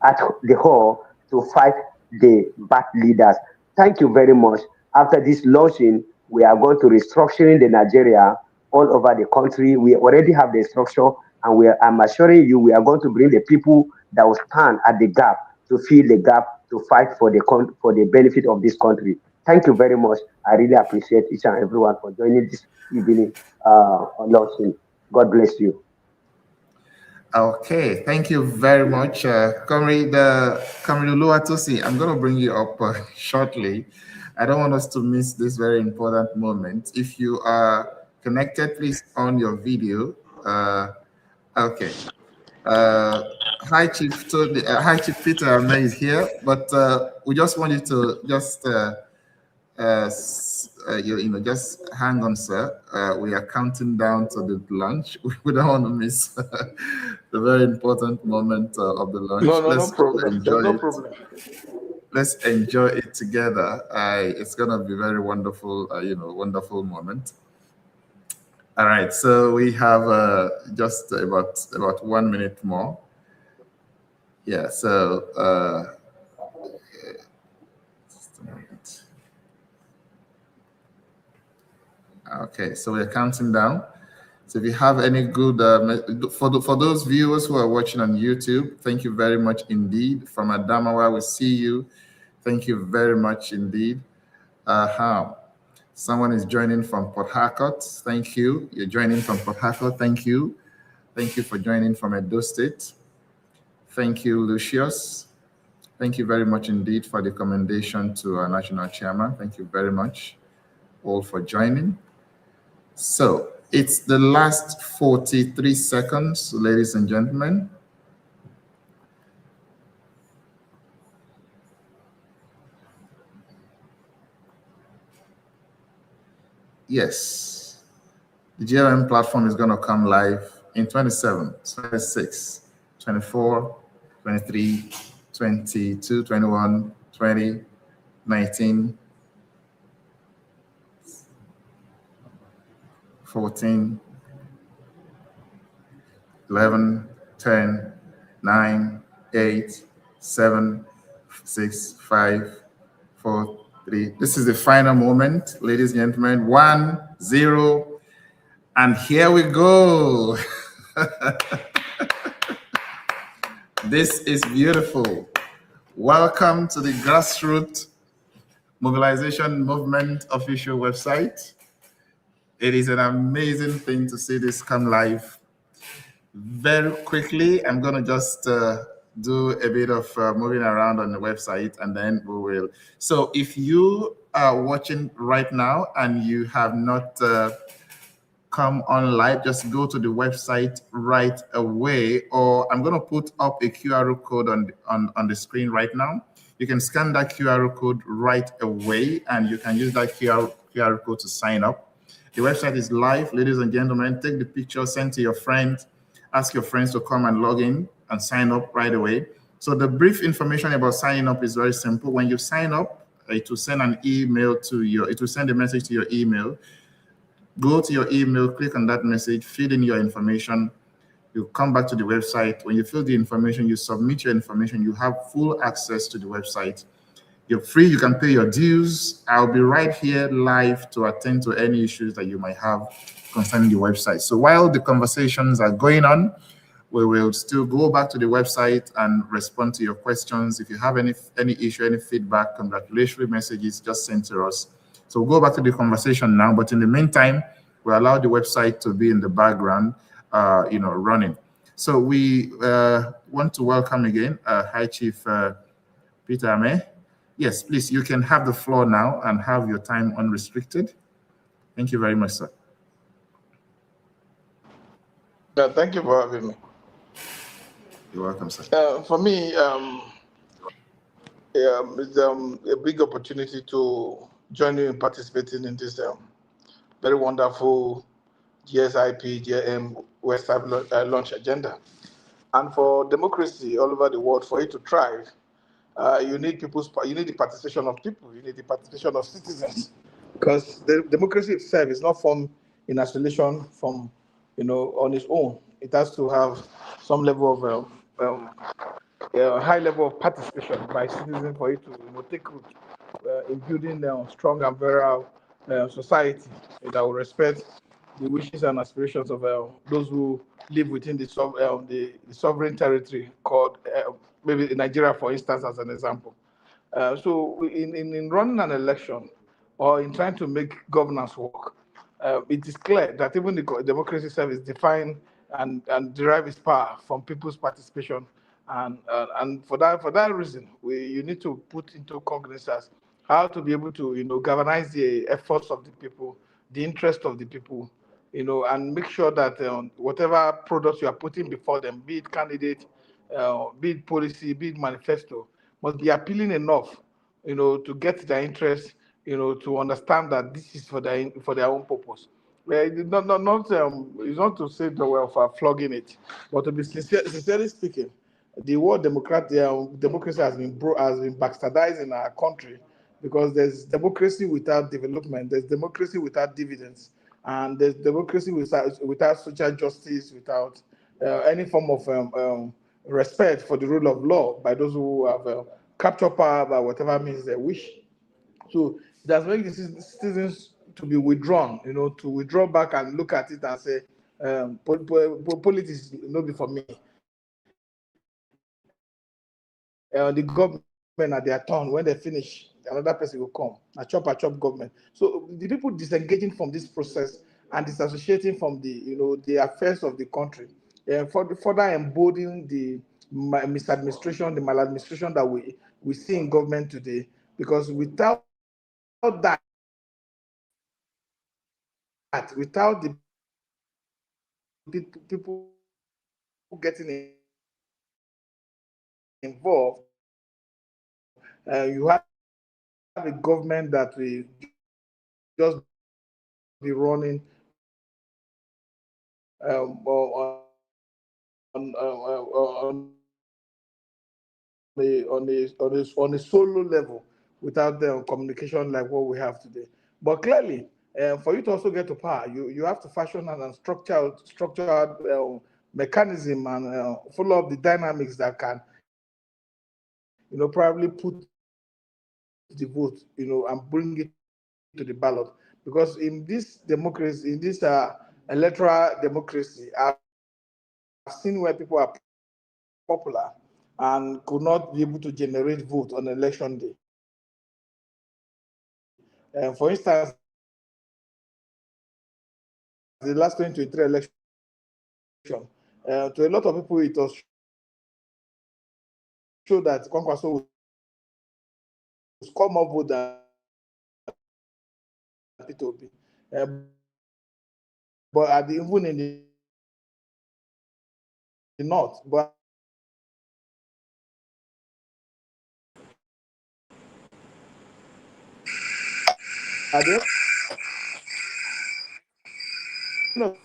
at the hall to fight the bad leaders. Thank you very much. After this launching, we are going to restructuring the Nigeria all over the country. We already have the structure, and I'm assuring you, we are going to bring the people that will stand at the gap to fill the gap to fight for the benefit of this country. Thank you very much. I really appreciate each and everyone for joining this evening on launching. God bless you. Okay, thank you very much, Comrade Oluwatosi. I'm going to bring you up shortly. I don't want us to miss this very important moment. If you are connected, please on your video. Okay. Hi, Chief Peter. I know he's here, but we just want you to just just hang on, sir. We are counting down to the lunch. We don't want to miss the very important moment of the lunch. No problem. Enjoy No it. problem. Let's enjoy it together. It's gonna be very wonderful. Wonderful moment. All right. So we have just about 1 minute more. Yeah. So. Just a moment. Okay, so we're counting down. So if you have any good, for those viewers who are watching on YouTube, thank you very much indeed. From Adamawa, we see you. Thank you very much indeed. Someone is joining from Port Harcourt. Thank you. You're joining from Port Harcourt. Thank you. Thank you for joining from Edo State. Thank you, Lucius. Thank you very much indeed for the commendation to our national chairman. Thank you very much all for joining. So it's the last 43 seconds, ladies and gentlemen. Yes, the GMM platform is going to come live in 27, 26, 24, 23, 22, 21, 20, 19, 14, 11, 10, 9, 8, 7, 6, 5, 4, 3. This is the final moment, ladies and gentlemen. 1, 0, and here we go. This is beautiful. Welcome to the Grassroots Mobilization Movement official website. It is an amazing thing to see this come live. Very quickly, I'm going to just do a bit of moving around on the website, and then we will. So if you are watching right now and you have not come on live, just go to the website right away, or I'm going to put up a QR code on the screen right now. You can scan that QR code right away, and you can use that QR code to sign up. The website is live, ladies and gentlemen. Take the picture, send to your friends, ask your friends to come and log in and sign up right away. So the brief information about signing up is very simple. When you sign up, it will send an email to your, it will send a message to your email. Go to your email, click on that message, fill in your information. You come back to the website. When you fill the information, you submit your information. You have full access to the website. You're free. You can pay your dues. I'll be right here live to attend to any issues that you might have concerning the website. So while the conversations are going on, we will still go back to the website and respond to your questions. If you have any issue, any feedback, congratulatory messages, just send to us. So we'll go back to the conversation now. But in the meantime, we allow the website to be in the background, running. So we want to welcome again High Chief Peter Ame. Yes, please, you can have the floor now and have your time unrestricted. Thank you very much, sir. Thank you for having me. You're welcome, sir. For me, it's a big opportunity to join you in participating in this very wonderful GSIP-GMM West Africa launch agenda. And for democracy all over the world, for it to thrive, you need the participation of people. You need the participation of citizens, because the democracy itself is not formed in isolation from, on its own. It has to have some level of a high level of participation by citizens for it to take root in building a strong and virile society that will respect the wishes and aspirations of those who live within the sovereign territory called maybe Nigeria, for instance, as an example. So in running an election or in trying to make governance work, it is clear that even the democracy itself is defined and derive its power from people's participation. And for that reason, you need to put into cognizance how to be able to galvanize the efforts of the people, the interest of the people, and make sure that whatever products you are putting before them, be it candidate, be it policy, be it manifesto, must be appealing enough, to get their interest, to understand that this is for their own purpose. It's not to say the way of flogging it, but to be sincerely speaking, the word democracy has been bastardized in our country, because there's democracy without development, there's democracy without dividends, and there's democracy without social justice, without any form of respect for the rule of law by those who have captured power by whatever means they wish. So it has made the citizens to be withdrawn, to withdraw back and look at it and say, politics no be for me. The government at their turn, when they finish, another person will come. A chop government. So the people disengaging from this process and disassociating from the affairs of the country, further emboldening the misadministration, the maladministration that we see in government today. Because without that, without the people getting involved, you have a government that will just be running on a solo level without the communication like what we have today. But clearly, for you to also get to power, you have to fashion and structured mechanism and follow up the dynamics that can, probably put the vote, and bring it to the ballot. Because in this democracy, in this electoral democracy, I've seen where people are popular and could not be able to generate vote on election day. For instance, the last 2023 election, to a lot of people, it was shown that Kwankwaso would score more votes than Peter Obi. But even in the north, but at the end of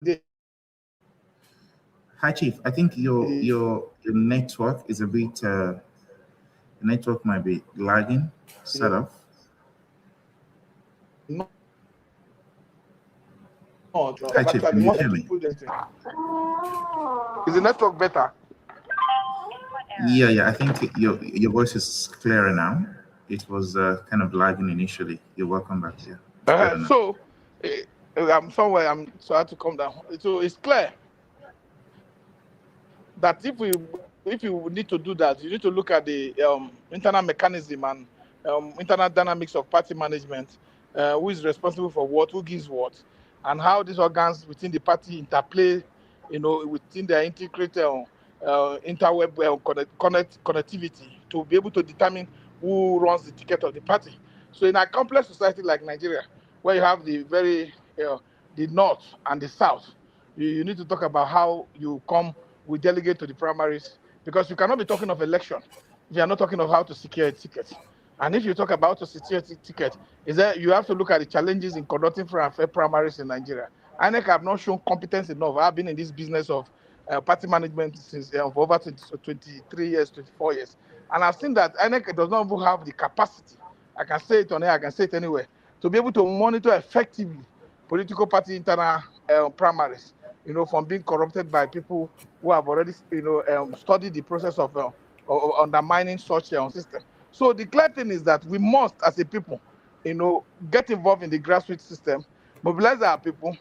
the day, Hi, Chief. I think your network is a bit. The network might be lagging. Set off. no, Hi, Chief. Can you hear me? Is the network better? Yeah. I think your voice is clearer now. It was kind of lagging initially. You're welcome back here. So I'm somewhere. So I had to come down. So it's clear that if you need to do that, you need to look at the internal mechanism and internal dynamics of party management, who is responsible for what, who gives what, and how these organs within the party interplay, within their integrated interweb connectivity to be able to determine who runs the ticket of the party. So in a complex society like Nigeria, where you have the the north and the south, you need to talk about how you come with delegate to the primaries, because you cannot be talking of election if you are not talking of how to secure a ticket. And if you talk about to secure a ticket, is that you have to look at the challenges in conducting free and fair primaries in Nigeria. INEC have not shown competence enough. I've been in this business of party management since for over 23 years, 24 years. And I've seen that INEC does not even have the capacity, I can say it on air, I can say it anywhere, to be able to monitor effectively political party internal primaries, from being corrupted by people who have already, studied the process of undermining such system. So the clear thing is that we must, as a people, get involved in the grassroots system, mobilize our people.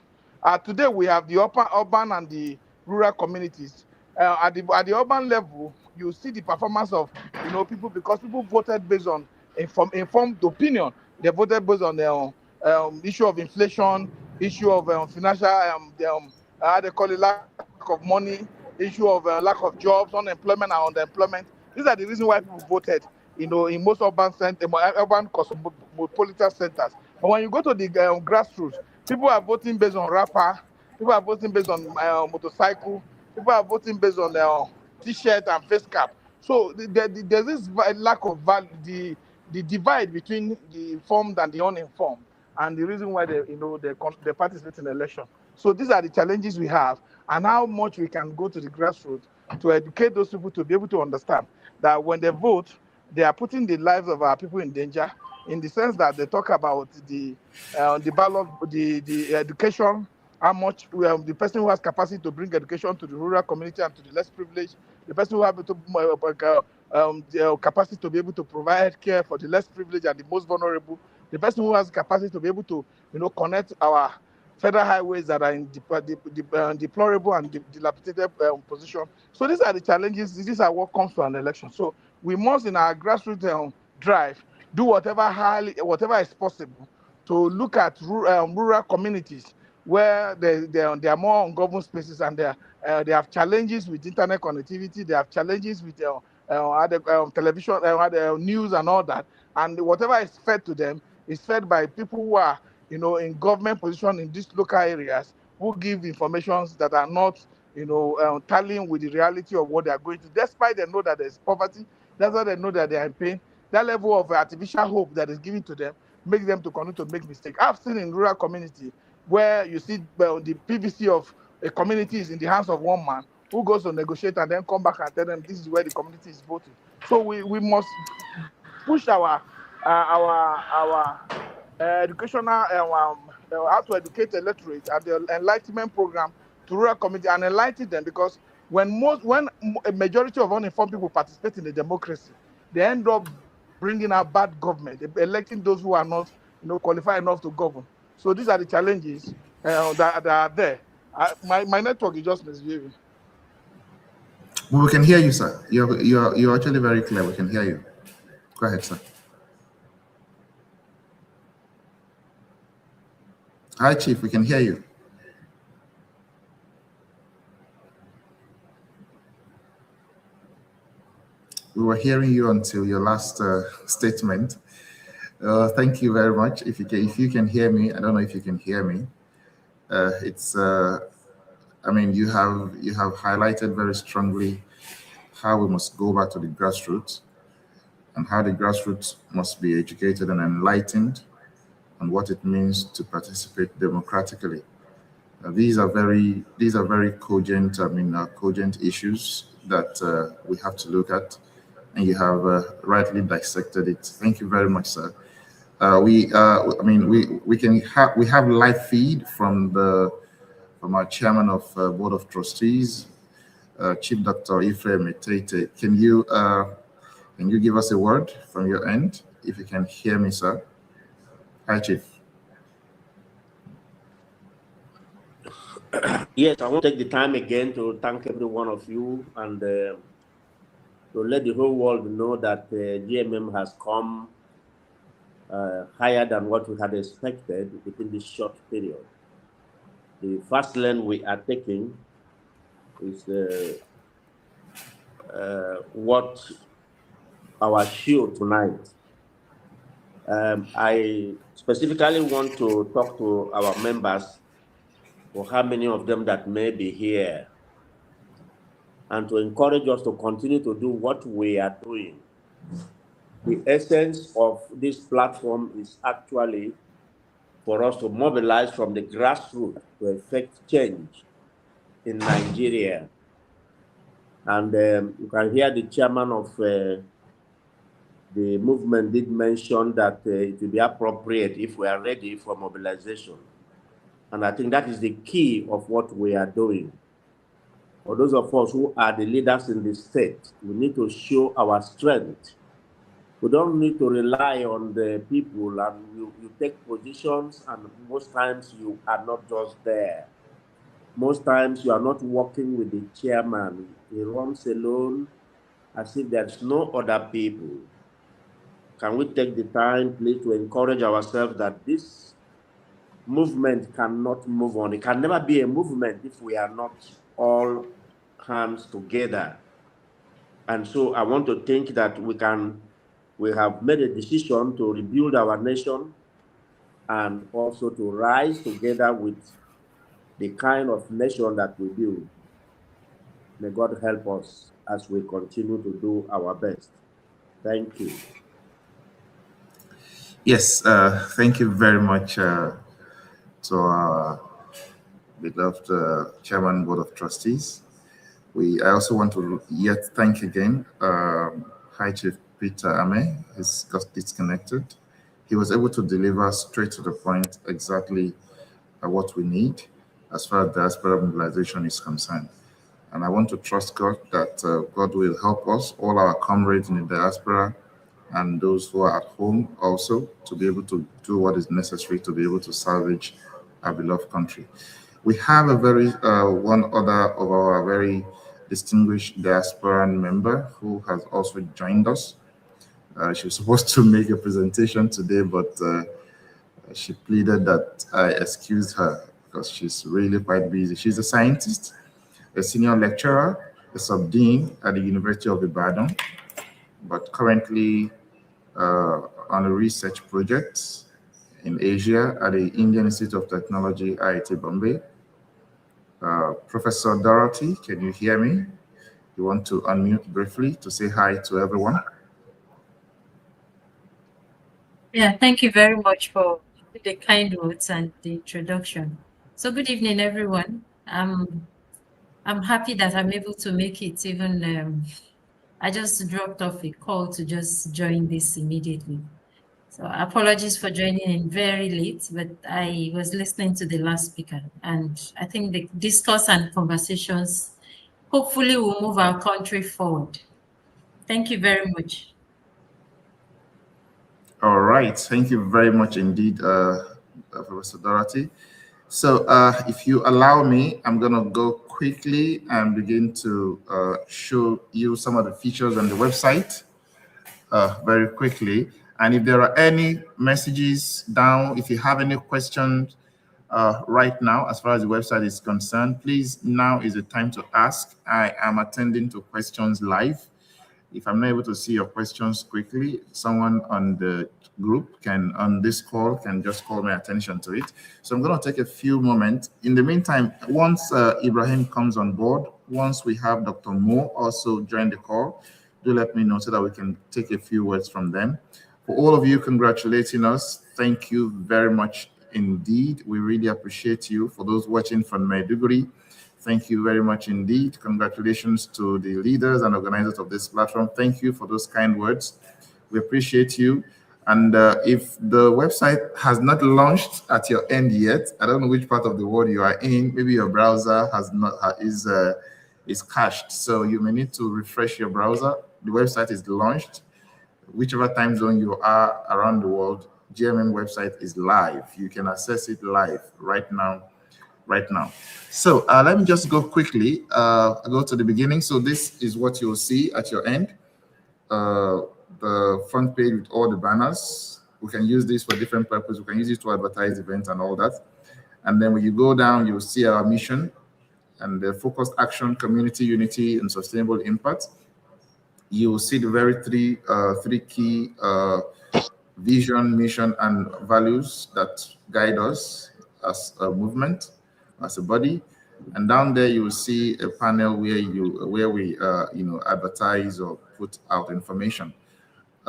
Today we have the urban and the rural communities. At the urban level, you see the performance of people, because people voted based on informed opinion. They voted based on the issue of inflation, issue of financial, how they call it, lack of money, issue of lack of jobs, unemployment and underemployment. These are the reasons why people voted, in most urban cosmopolitan centers. But when you go to the grassroots, people are voting based on wrapper, people are voting based on motorcycle, people are voting based on t-shirt and face cap. So there's this lack of value, the divide between the informed and the uninformed, and the reason why they participate in the election. So these are the challenges we have, and how much we can go to the grassroots to educate those people to be able to understand that when they vote, they are putting the lives of our people in danger, in the sense that they talk about the ballot, the education, how much the person who has capacity to bring education to the rural community and to the less privileged, the person who has the capacity to be able to provide care for the less privileged and the most vulnerable, the person who has capacity to be able to connect our federal highways that are in deplorable and dilapidated position. So these are the challenges. These are what comes to an election. So we must, in our grassroots drive, do whatever is possible to look at rural communities where they are more ungoverned spaces, and they have challenges with internet connectivity. They have challenges with television, news and all that. And whatever is fed to them is fed by people who are in government position in these local areas, who give informations that are not tallying with the reality of what they are going to. Despite they know that there's poverty, that's why they know that they are in pain. That level of artificial hope that is given to them makes them to continue to make mistakes. I've seen in rural community where you see the PVC of a community is in the hands of one man who goes to negotiate and then come back and tell them this is where the community is voting. So we must push our educational how to educate the electorate and the enlightenment program to rural community and enlighten them, because when a majority of uninformed people participate in the democracy, they end up bringing out bad government, electing those who are not qualified enough to govern. So these are the challenges that are there. My network is just misbehaving. Well, we can hear you, sir. You're actually very clear. We can hear you. Go ahead, sir. Hi, Chief. We can hear you. We were hearing you until your last statement. Thank you very much. If you can hear me, I don't know if you can hear me. I mean, you have highlighted very strongly how we must go back to the grassroots and how the grassroots must be educated and enlightened on what it means to participate democratically. These are very cogent, cogent issues that we have to look at, and you have rightly dissected it. Thank you very much, sir. We have live feed from our chairman of board of trustees, Chief Dr. Ephraim Metete. Can you give us a word from your end, if you can hear me, sir? Hi, Chief. Yes, I want to take the time again to thank every one of you and to let the whole world know that GMM has come higher than what we had expected within this short period. The first lane we are taking is what our show tonight. I specifically want to talk to our members, for how many of them that may be here, and to encourage us to continue to do what we are doing. The essence of this platform is actually for us to mobilize from the grassroots to effect change in Nigeria. And you can hear the chairman of the movement did mention that it will be appropriate if we are ready for mobilization. And I think that is the key of what we are doing. For those of us who are the leaders in the state, we need to show our strength. We don't need to rely on the people, and you take positions, and most times you are not just there. Most times you are not working with the chairman. He runs alone as if there's no other people. Can we take the time, please, to encourage ourselves that this movement cannot move on? It can never be a movement if we are not all hands together. And so I want to think that we have made a decision to rebuild our nation and also to rise together with the kind of nation that we build. May God help us as we continue to do our best. Thank you. Yes, thank you very much to our beloved Chairman Board of Trustees. I also want to yet thank again High Chief Peter Ame. He's got disconnected. He was able to deliver straight to the point exactly what we need as far as diaspora mobilization is concerned. And I want to trust God that God will help us, all our comrades in the diaspora, and those who are at home also, to be able to do what is necessary to be able to salvage our beloved country. We have a one other of our very distinguished diasporan member who has also joined us. She was supposed to make a presentation today, but she pleaded that I excuse her because she's really quite busy. She's a scientist, a senior lecturer, a sub-dean at the University of Ibadan, but currently on a research project in Asia at the Indian Institute of Technology, IIT Bombay. Professor Dorothy, can you hear me? You want to unmute briefly to say hi to everyone? Yeah, thank you very much for the kind words and the introduction. So good evening, everyone. I'm happy that I'm able to make it even, I just dropped off a call to just join this immediately. So apologies for joining in very late, but I was listening to the last speaker, and I think the discourse and conversations hopefully will move our country forward. Thank you very much. All right. Thank you very much indeed, Professor Dorothy. So if you allow me, I'm going to go quickly and begin to show you some of the features on the website very quickly. And if there are any messages down, if you have any questions right now, as far as the website is concerned, please, now is the time to ask. I am attending to questions live. If I'm not able to see your questions quickly, someone on the group on this call can just call my attention to it. So I'm going to take a few moments. In the meantime, once Ibrahim comes on board, once we have Dr. Mo also join the call, do let me know so that we can take a few words from them. For all of you congratulating us, thank you very much indeed. We really appreciate you. For those watching from Maiduguri, thank you very much indeed. Congratulations to the leaders and organizers of this platform. Thank you for those kind words. We appreciate you. And if the website has not launched at your end yet, I don't know which part of the world you are in. Maybe your browser is cached, so you may need to refresh your browser. The website is launched. Whichever time zone you are around the world, GMM website is live. You can access it live right now. So let me just go quickly, go to the beginning. So this is what you'll see at your end. The front page with all the banners. We can use this for different purposes. We can use it to advertise events and all that. And then when you go down, you'll see our mission and the focused action, community unity, and sustainable impact. You will see the very three key vision, mission, and values that guide us as a movement, as a body. And down there, you will see a panel where we advertise or put out information.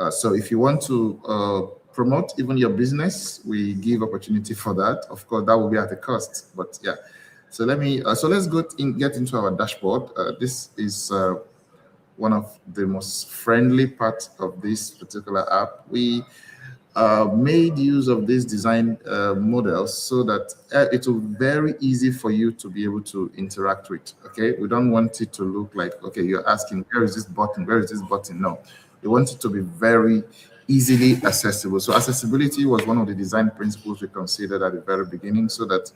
So if you want to promote even your business, we give opportunity for that. Of course, that will be at a cost, but yeah. So let's get into our dashboard. This is one of the most friendly parts of this particular app. We made use of these design models so that it will be very easy for you to be able to interact with. Okay, we don't want it to look like, okay, you're asking, where is this button? Where is this button? No, we want it to be very easily accessible. So accessibility was one of the design principles we considered at the very beginning, so that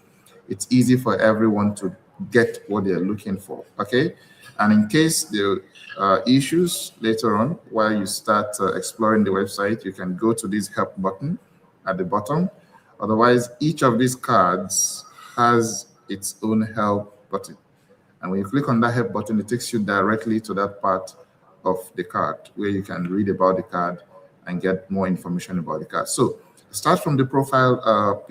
it's easy for everyone to get what they're looking for. Okay, and in case there are issues later on, while you start exploring the website, you can go to this help button at the bottom. Otherwise, each of these cards has its own help button. And when you click on that help button, it takes you directly to that part of the card where you can read about the card and get more information about the card. So start from the profile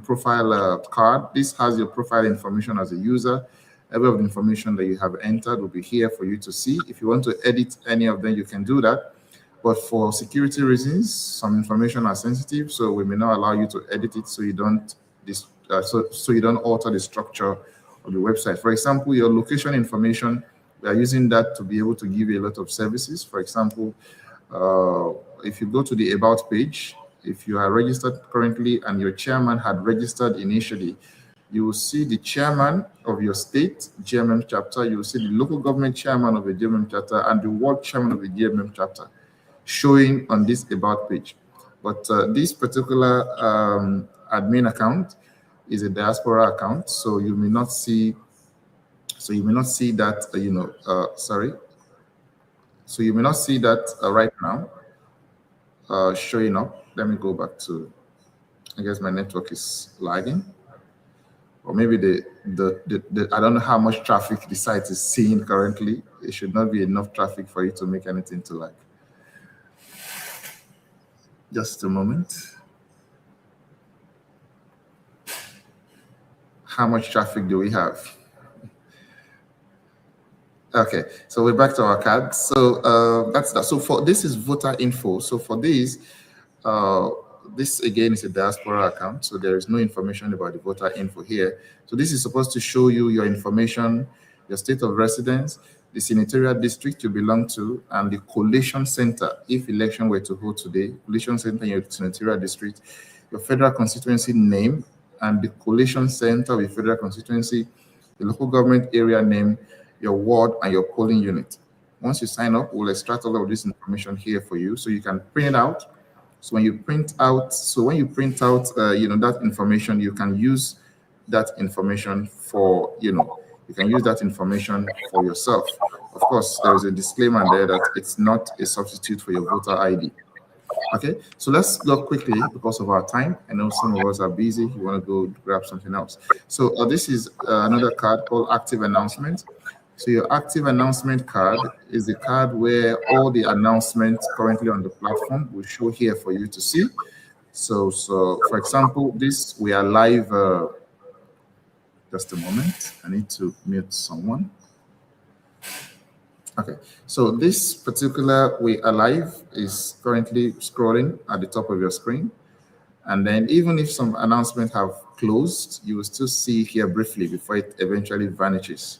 profile card. This has your profile information as a user. Every of the information that you have entered will be here for you to see. If you want to edit any of them, you can do that. But for security reasons, some information are sensitive, so we may not allow you to edit it, so you don't alter the structure of the website. For example, your location information, we are using that to be able to give you a lot of services. For example, if you go to the About page, if you are registered currently and your chairman had registered initially, you will see the chairman of your state GMM chapter, you will see the local government chairman of the GMM chapter and the world chairman of the GMM chapter showing on this About page. But this particular admin account is a diaspora account, so you may not see that, so you may not see that right now showing up. Let me go back to, I guess my network is lagging. Or maybe I don't know how much traffic the site is seeing currently. It should not be enough traffic for you to make anything to lag. Just a moment. How much traffic do we have? Okay, so we're back to our cards. So that's that. So for this is voter info. So for uh, this again is a diaspora account. So there is no information about the voter info here. So this is supposed to show you your information, your state of residence, the senatorial district you belong to, and the collation center. If election were to hold today, collation center in your senatorial district, your federal constituency name, and the collation center of your federal constituency, the local government area name, your ward, and your polling unit. Once you sign up, we'll extract all of this information here for you, so you can print it out. So when you print out, that information, you can use that information for, you can use that information for yourself. Of course, there is a disclaimer there that it's not a substitute for your voter ID. Okay, so let's go quickly because of our time. I know some of us are busy. You want to go grab something else. So this is another card called Active Announcement. So your Active Announcement card is the card where all the announcements currently on the platform will show here for you to see. So for example, we are live. Just a moment. I need to mute someone. Okay, so this particular We Are Live is currently scrolling at the top of your screen. And then even if some announcements have closed, you will still see here briefly before it eventually vanishes.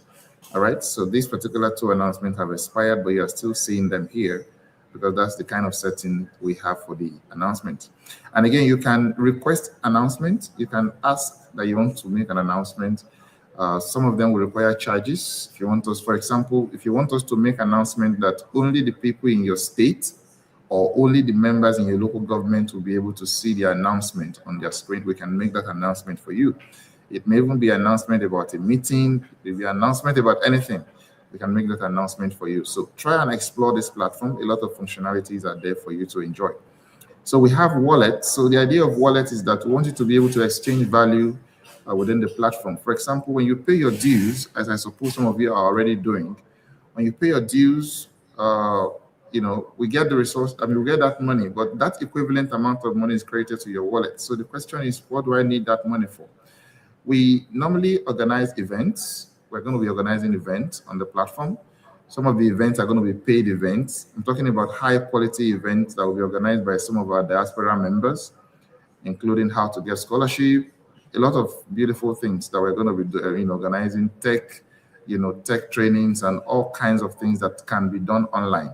All right, so these particular 2 announcements have expired, but you are still seeing them here because that's the kind of setting we have for the announcement. And again, you can request announcement. You can ask that you want to make an announcement. Some of them will require charges. If you want us, for example, if you want us to make an announcement that only the people in your state or only the members in your local government will be able to see the announcement on their screen, we can make that announcement for you. It may even be an announcement about a meeting, it may be an announcement about anything. We can make that announcement for you. So try and explore this platform. A lot of functionalities are there for you to enjoy. So we have wallet. So the idea of wallet is that we want you to be able to exchange value within the platform. For example, when you pay your dues, as I suppose some of you are already doing, when you pay your dues, we get the resource, we get that money, but that equivalent amount of money is credited to your wallet. So the question is, what do I need that money for? We normally organize events. We're going to be organizing events on the platform. Some of the events are going to be paid events. I'm talking about high quality events that will be organized by some of our diaspora members, including how to get scholarship, a lot of beautiful things that we're going to be doing, organizing tech trainings and all kinds of things that can be done online.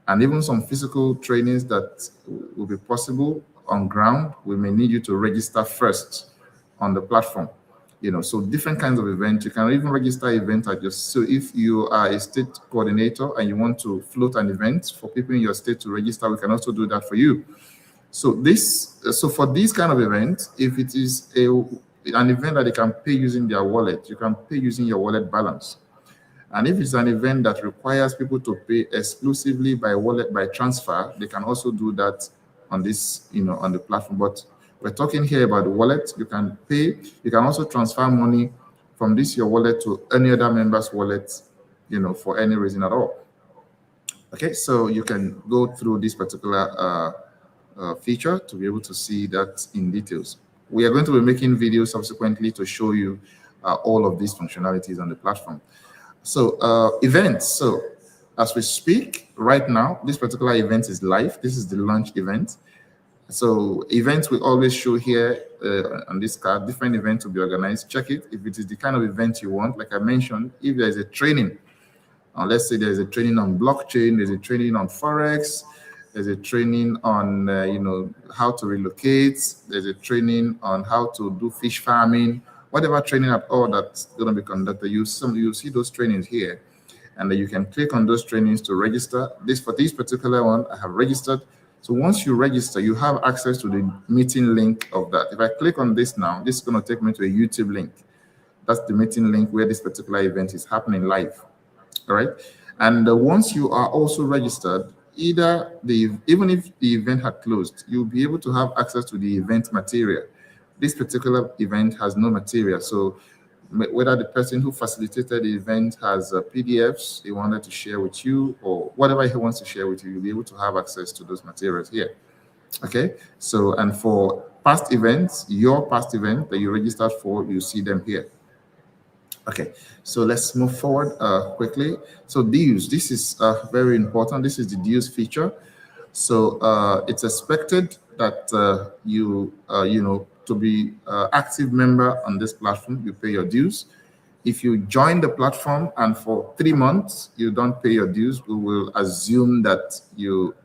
And even some physical trainings that will be possible on ground. We may need you to register first on the platform. So different kinds of events. You can even register events at so if you are a state coordinator and you want to float an event for people in your state to register, we can also do that for you. So for these kind of events, if it is an event that they can pay using their wallet, you can pay using your wallet balance. And if it's an event that requires people to pay exclusively by wallet, by transfer, they can also do that on this, on the platform. But we're talking here about the wallet. You can pay. You can also transfer money from your wallet to any other member's wallet, for any reason at all. Okay, so you can go through this particular feature to be able to see that in details. We are going to be making videos subsequently to show you all of these functionalities on the platform. So events. So as we speak right now, this particular event is live. This is the launch event. So events will always show here on this card. Different events will be organized. Check it if it is the kind of event you want. Like I mentioned, if there is a training, let's say there's a training on blockchain, there's a training on Forex, there's a training on how to relocate, there's a training on how to do fish farming, whatever training at all that's going to be conducted, you see those trainings here, and then you can click on those trainings to register. For this particular one, I have registered. So once you register, you have access to the meeting link of that. If I click on this now, this is going to take me to a YouTube link. That's the meeting link where this particular event is happening live. All right. And once you are also registered, even if the event had closed, you'll be able to have access to the event material. This particular event has no material. So whether the person who facilitated the event has PDFs he wanted to share with you or whatever he wants to share with you, you'll be able to have access to those materials here. Okay. So, and for past events, your past event that you registered for, you see them here. Okay, so let's move forward quickly. So dues, this is very important. This is the dues feature. So it's expected that to be active member on this platform, you pay your dues. If you join the platform and for 3 months you don't pay your dues, we will assume that you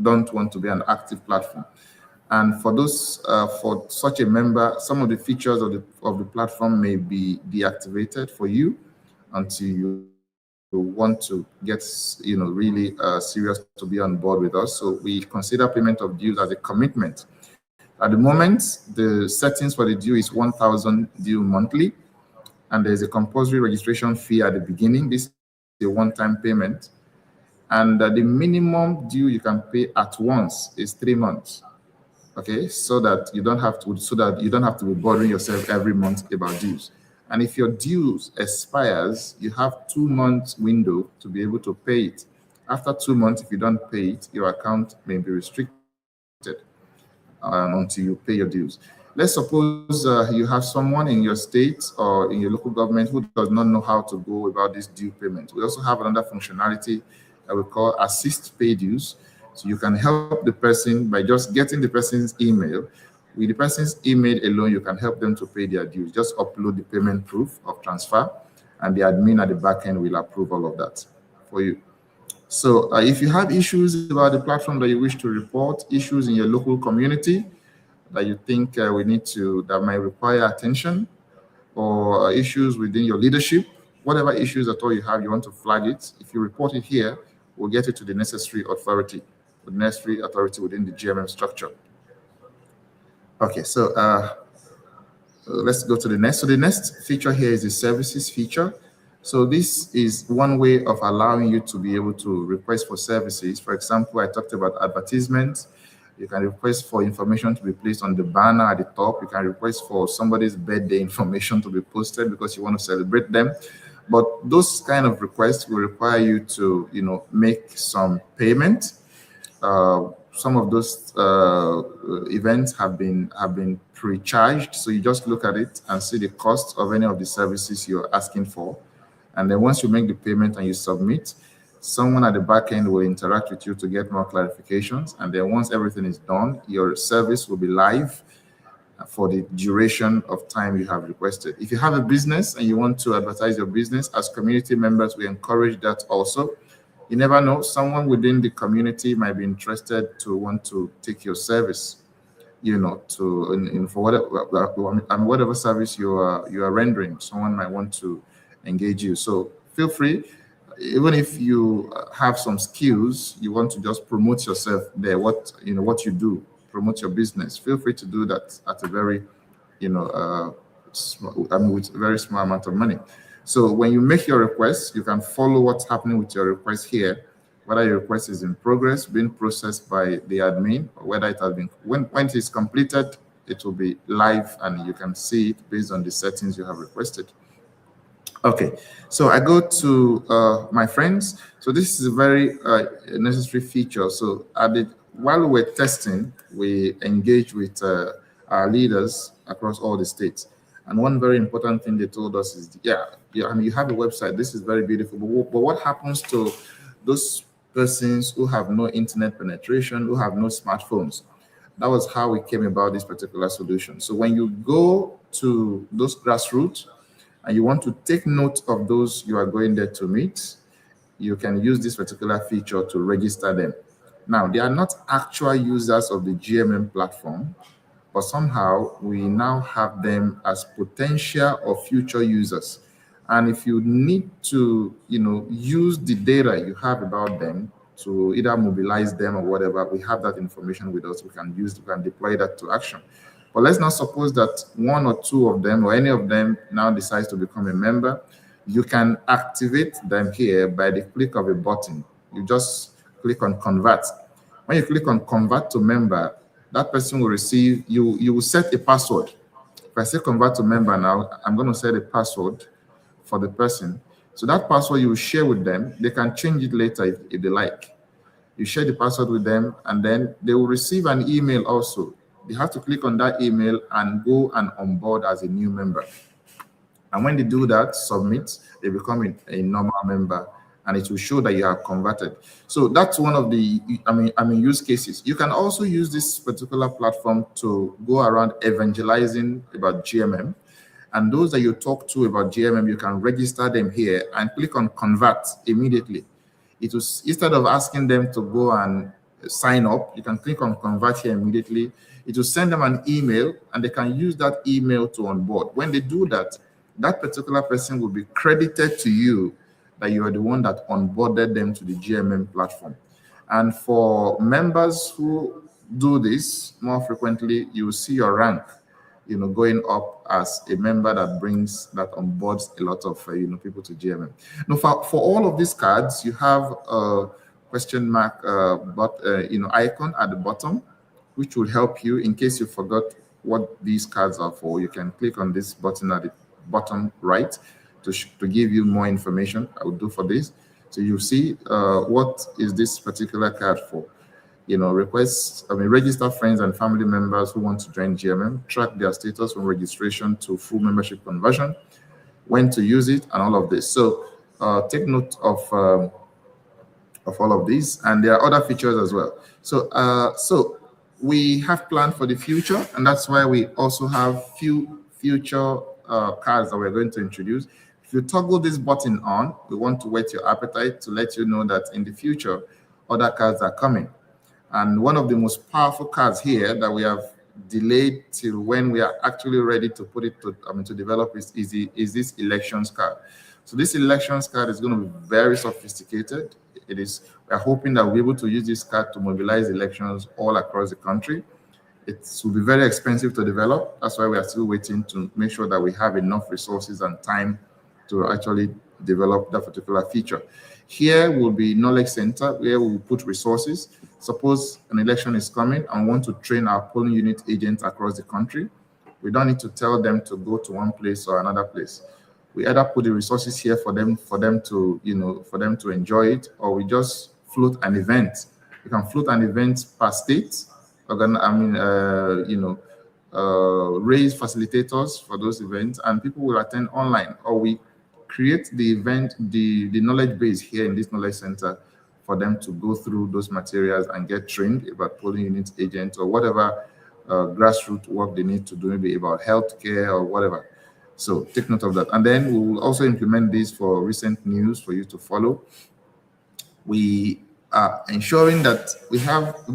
don't want to be an active platform. And for those, for such a member, some of the features of the platform may be deactivated for you until you want to get, really serious to be on board with us. So we consider payment of dues as a commitment. At the moment, the settings for the due is 1,000 due monthly, and there's a compulsory registration fee at the beginning. This is a one-time payment, and the minimum due you can pay at once is 3 months. Okay, so that you don't have to be bothering yourself every month about dues. And if your dues expires, you have 2 months window to be able to pay it. After 2 months, if you don't pay it, your account may be restricted until you pay your dues. Let's suppose you have someone in your state or in your local government who does not know how to go about this due payment. We also have another functionality that we call assist pay dues. So you can help the person by just getting the person's email. With the person's email alone, you can help them to pay their dues. Just upload the payment proof of transfer, and the admin at the back end will approve all of that for you. So if you have issues about the platform that you wish to report, issues in your local community that you think that might require attention, or issues within your leadership, whatever issues at all you have, you want to flag it. If you report it here, we'll get it to the necessary authority within the GMM structure. Okay, so let's go to the next. So the next feature here is the services feature. So this is one way of allowing you to be able to request for services. For example, I talked about advertisements. You can request for information to be placed on the banner at the top. You can request for somebody's birthday information to be posted because you want to celebrate them. But those kind of requests will require you to, make some payment. Some of those events have been pre-charged, so you just look at it and see the cost of any of the services you're asking for, and then once you make the payment and you submit, someone at the back end will interact with you to get more clarifications, and then once everything is done, your service will be live for the duration of time you have requested. If you have a business and you want to advertise your business, as community members, we encourage that also. You never know, someone within the community might be interested to want to take your service, for whatever service you are rendering. Someone might want to engage you. So feel free, even if you have some skills, you want to just promote yourself there, what you do, promote your business. Feel free to do that at a very, with a very small amount of money. So when you make your request, you can follow what's happening with your request here, whether your request is in progress, being processed by the admin, or whether it has been, when it is completed, it will be live and you can see it based on the settings you have requested. Okay, so I go to my friends. So this is a very necessary feature. So while we were testing, we engaged with our leaders across all the states. And one very important thing they told us is, you have a website. This is very beautiful. But what happens to those persons who have no internet penetration, who have no smartphones? That was how we came about this particular solution. So when you go to those grassroots and you want to take note of those you are going there to meet, you can use this particular feature to register them. Now, they are not actual users of the GMM platform, but somehow we now have them as potential or future users. And if you need to, use the data you have about them to either mobilize them or whatever, we have that information with us. We can deploy that to action. But let's not suppose that one or two of them or any of them now decides to become a member. You can activate them here by the click of a button. You just click on convert. When you click on convert to member, that person will receive, you will set a password. If I say convert to member now, I'm going to set a password for the person. So that password you will share with them. They can change it later if they like. You share the password with them, and then they will receive an email also. They have to click on that email and go and onboard as a new member. And when they do that, submit, they become a normal member, and it will show that you are converted. So that's one of the, use cases. You can also use this particular platform to go around evangelizing about GMM. And those that you talk to about GMM, you can register them here and click on convert immediately. It was, instead of asking them to go and sign up, you can click on convert here immediately. It will send them an email, and they can use that email to onboard. When they do that, that particular person will be credited to you that you are the one that onboarded them to the GMM platform. And for members who do this more frequently, you will see your rank, going up as a member that onboards a lot of, people to GMM. Now, for all of these cards, you have a question mark, icon at the bottom, which will help you in case you forgot what these cards are for. You can click on this button at the bottom right to give you more information. I will do for this. So you see what is this particular card for. Register friends and family members who want to join GMM, track their status from registration to full membership conversion, when to use it, and all of this. So take note of all of these, and there are other features as well. So we have planned for the future, and that's why we also have few future cards that we're going to introduce. If you toggle this button on, we want to whet your appetite to let you know that in the future, other cards are coming. And one of the most powerful cards here that we have delayed till when we are actually ready to put it to develop is this elections card. So this elections card is going to be very sophisticated. We are hoping that we'll be able to use this card to mobilize elections all across the country. It will be very expensive to develop. That's why we are still waiting to make sure that we have enough resources and time to actually develop that particular feature. Here will be knowledge center where we will put resources. Suppose an election is coming and want to train our polling unit agents across the country. We don't need to tell them to go to one place or another place. We either put the resources here for them to enjoy it, or we just float an event. You can float an event per state. Raise facilitators for those events, and people will attend online, or we create the event, the knowledge base here in this knowledge center for them to go through those materials and get trained about polling unit agents or whatever grassroots work they need to do, maybe about healthcare or whatever. So take note of that. And then we will also implement this for recent news for you to follow. We are ensuring that we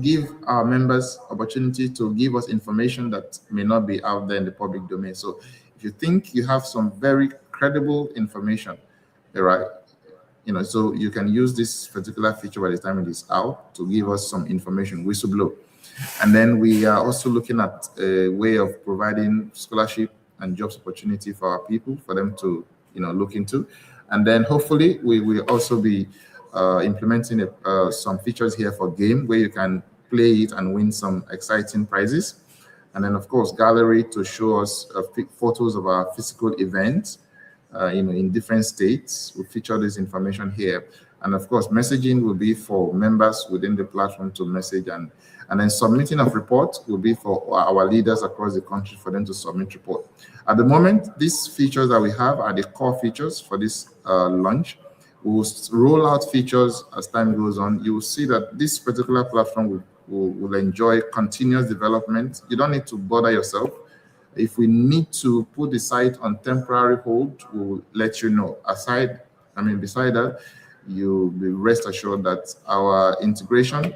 give our members opportunity to give us information that may not be out there in the public domain. So if you think you have some very credible information, right, so you can use this particular feature by the time it is out to give us some information, whistleblow. And then we are also looking at a way of providing scholarship and jobs opportunity for our people, for them to look into. And then hopefully we will also be implementing some features here for game where you can play it and win some exciting prizes. And then of course gallery to show us photos of our physical events in different states. We feature this information here. And of course, messaging will be for members within the platform to message, and then submitting of reports will be for our leaders across the country for them to submit report. At the moment, these features that we have are the core features for this launch. We will roll out features as time goes on. You will see that this particular platform will enjoy continuous development. You don't need to bother yourself. If we need to put the site on temporary hold, we will let you know. Beside that, you'll be rest assured that our integration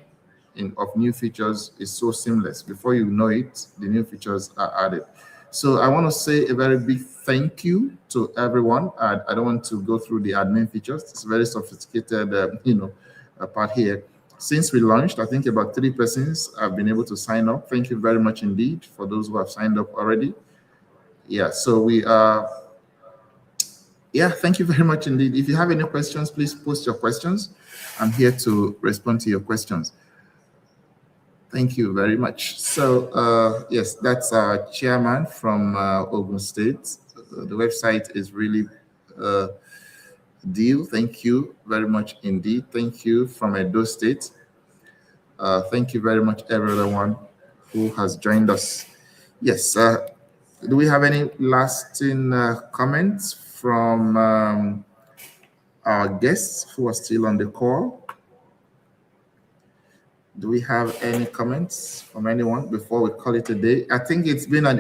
of new features is so seamless. Before you know it, the new features are added. So I want to say a very big thank you to everyone. I don't want to go through the admin features. It's a very sophisticated, part here. Since we launched, I think about 3 persons have been able to sign up. Thank you very much indeed for those who have signed up already. Yeah, so we are. Yeah, thank you very much indeed. If you have any questions, please post your questions. I'm here to respond to your questions. Thank you very much. So yes, that's our chairman from Ogun State. The website is really deal. Thank you very much indeed. Thank you from Edo State. Thank you very much, everyone who has joined us. Yes, Do we have any lasting comments from our guests who are still on the call? Do we have any comments from anyone before we call it a day? I think it's been an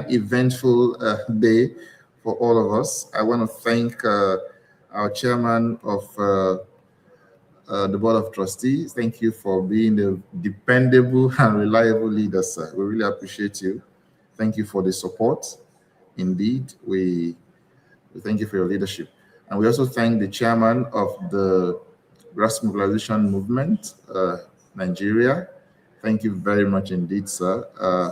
eventful day for all of us. I want to thank our chairman of the Board of Trustees. Thank you for being a dependable and reliable leader, sir. We really appreciate you. Thank you for the support. Indeed, we thank you for your leadership. And we also thank the chairman of the Grassroots Mobilization Movement, Nigeria. Thank you very much indeed, sir,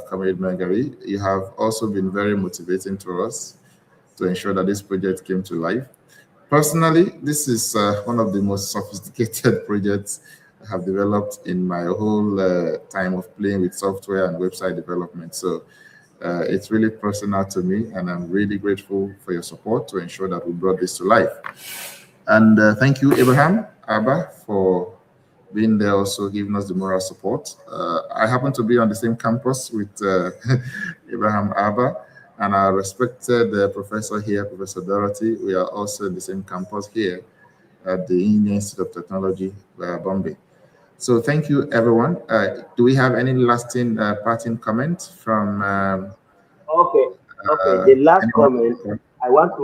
Comrade Megari. You have also been very motivating to us to ensure that this project came to life. Personally, this is one of the most sophisticated projects I have developed in my whole time of playing with software and website development. So it's really personal to me, and I'm really grateful for your support to ensure that we brought this to life. And thank you, Abraham Abba, for being there, also giving us the moral support. I happen to be on the same campus with Abraham Abba, and our respected professor here, Professor Dorothy. We are also in the same campus here at the Indian Institute of Technology, Bombay. So thank you, everyone. Do we have any lasting parting comments from? Okay. The last comment. I want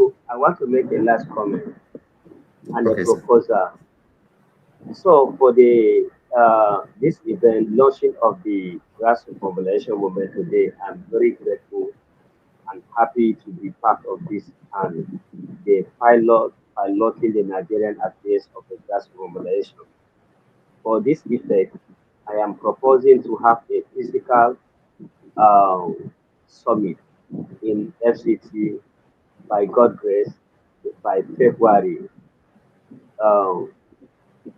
to make a last comment and a proposal. So for the this event, launching of the Grassroots Mobilization Movement today, I'm very grateful and happy to be part of this and the piloting the Nigerian affairs of the Grassroots Mobilization. For this effect, I am proposing to have a physical summit in FCT by God grace by February.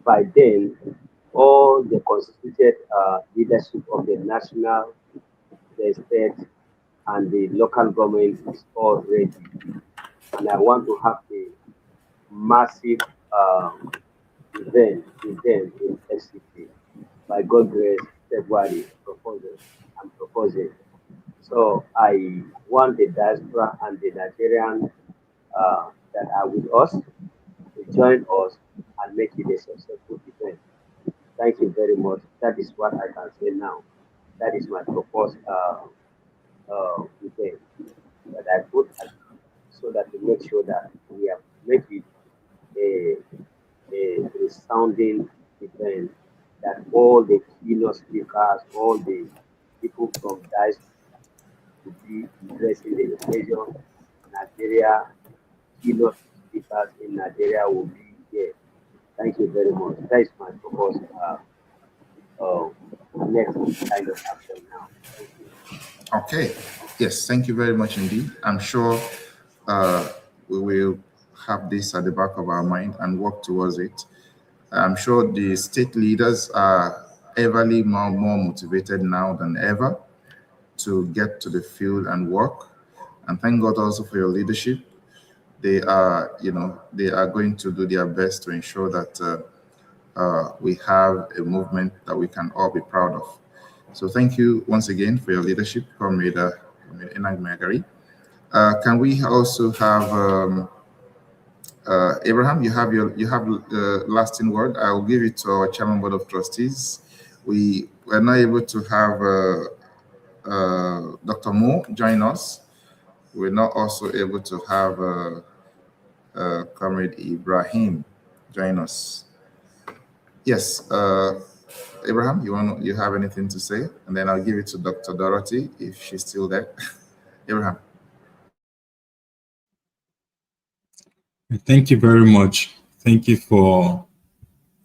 By then, all the constituted leadership of the national, the state, and the local government is all ready. And I want to have a massive event in FCT by God grace February I'm proposing. So I want the diaspora and the Nigerian that are with us to join us and make it a successful event. Thank you very much. That is what I can say now. That is my proposed event that I put so that to make sure that we have make it a resounding event that all the keynote speakers, all the people from diaspora to be addressing the occasion, Nigeria, keynote speakers in Nigeria will be here. Thank you very much. That is my proposed next kind of action now. Thank you. Okay. Yes, thank you very much indeed. I'm sure we will have this at the back of our mind and work towards it. I'm sure the state leaders are everly more motivated now than ever to get to the field and work. And thank God also for your leadership. They are, they are going to do their best to ensure that we have a movement that we can all be proud of. So thank you once again for your leadership, Comrade Enang Megari. Can we also have Abraham? You have the lasting word. I will give it to our Chairman Board of Trustees. We were not able to have Dr. Mo join us. We're not also able to have Comrade Ibrahim join us. Yes, Abraham, you have anything to say? And then I'll give it to Dr. Dorothy if she's still there. Abraham. Thank you very much. Thank you for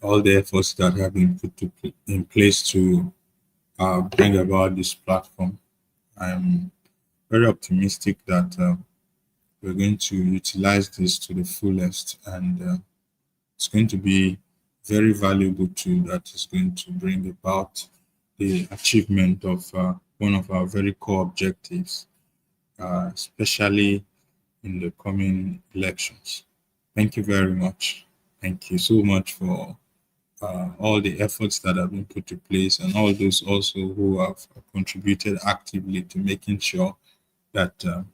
all the efforts that have been put in place to bring about this platform. I'm very optimistic that we're going to utilize this to the fullest, and it's going to be very valuable tool that is going to bring about the achievement of one of our very core objectives, especially in the coming elections. Thank you very much. Thank you so much for all the efforts that have been put to place, and all those also who have contributed actively to making sure that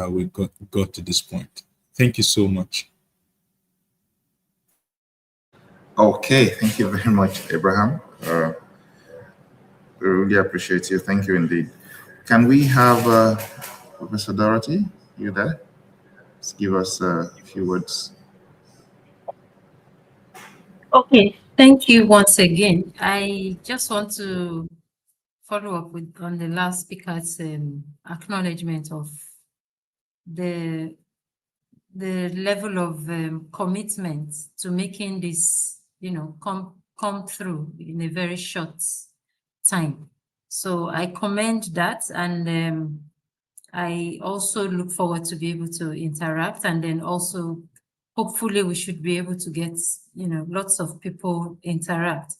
we got to this point. Thank you so much. Okay, thank you very much, Abraham. We really appreciate you. Thank you indeed. Can we have Professor Dorothy? You there? Just give us a few words. Okay, thank you once again. I just want to follow up on the last speaker's acknowledgement of the level of commitment to making this, come through in a very short time. So I commend that, and I also look forward to be able to interact, and then also hopefully we should be able to get, lots of people interact.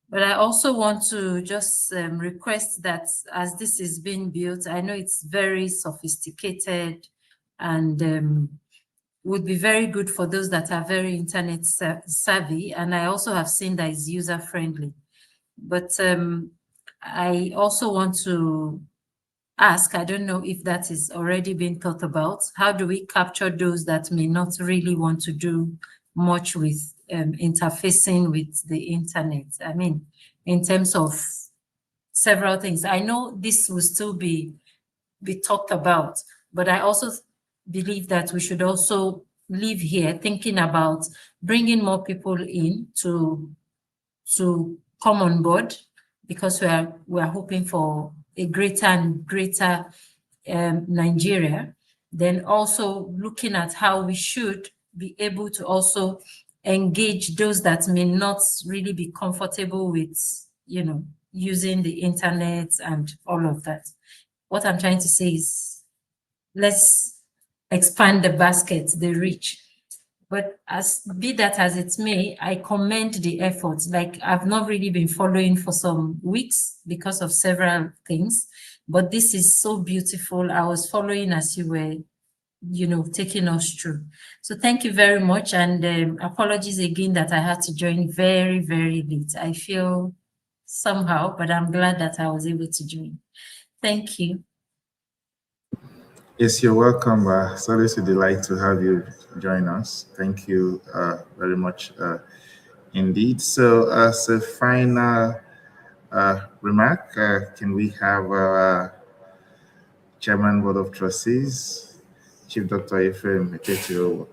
But I also want to just request that as this is being built, I know it's very sophisticated and would be very good for those that are very internet savvy. And I also have seen that it's user friendly. But I also want to ask, I don't know if that is already being thought about, how do we capture those that may not really want to do much with interfacing with the internet? I mean, in terms of several things. I know this will still be talked about, but I also believe that we should also live here thinking about bringing more people in to come on board, because we are hoping for a greater and greater Nigeria. Then also looking at how we should be able to also engage those that may not really be comfortable with, using the internet and all of that. What I'm trying to say is, let's expand the basket, the reach. But be that as it may, I commend the efforts. Like, I've not really been following for some weeks because of several things, but this is so beautiful. I was following as you were, taking us through. So thank you very much. And apologies again that I had to join very, very late. I feel somehow, but I'm glad that I was able to join. Thank you. Yes, you're welcome. It's always a delight to have you join us. Thank you very much indeed. So as a final remark, can we have Chairman Board of Trustees, Chief Dr. Ephraim Ekechio,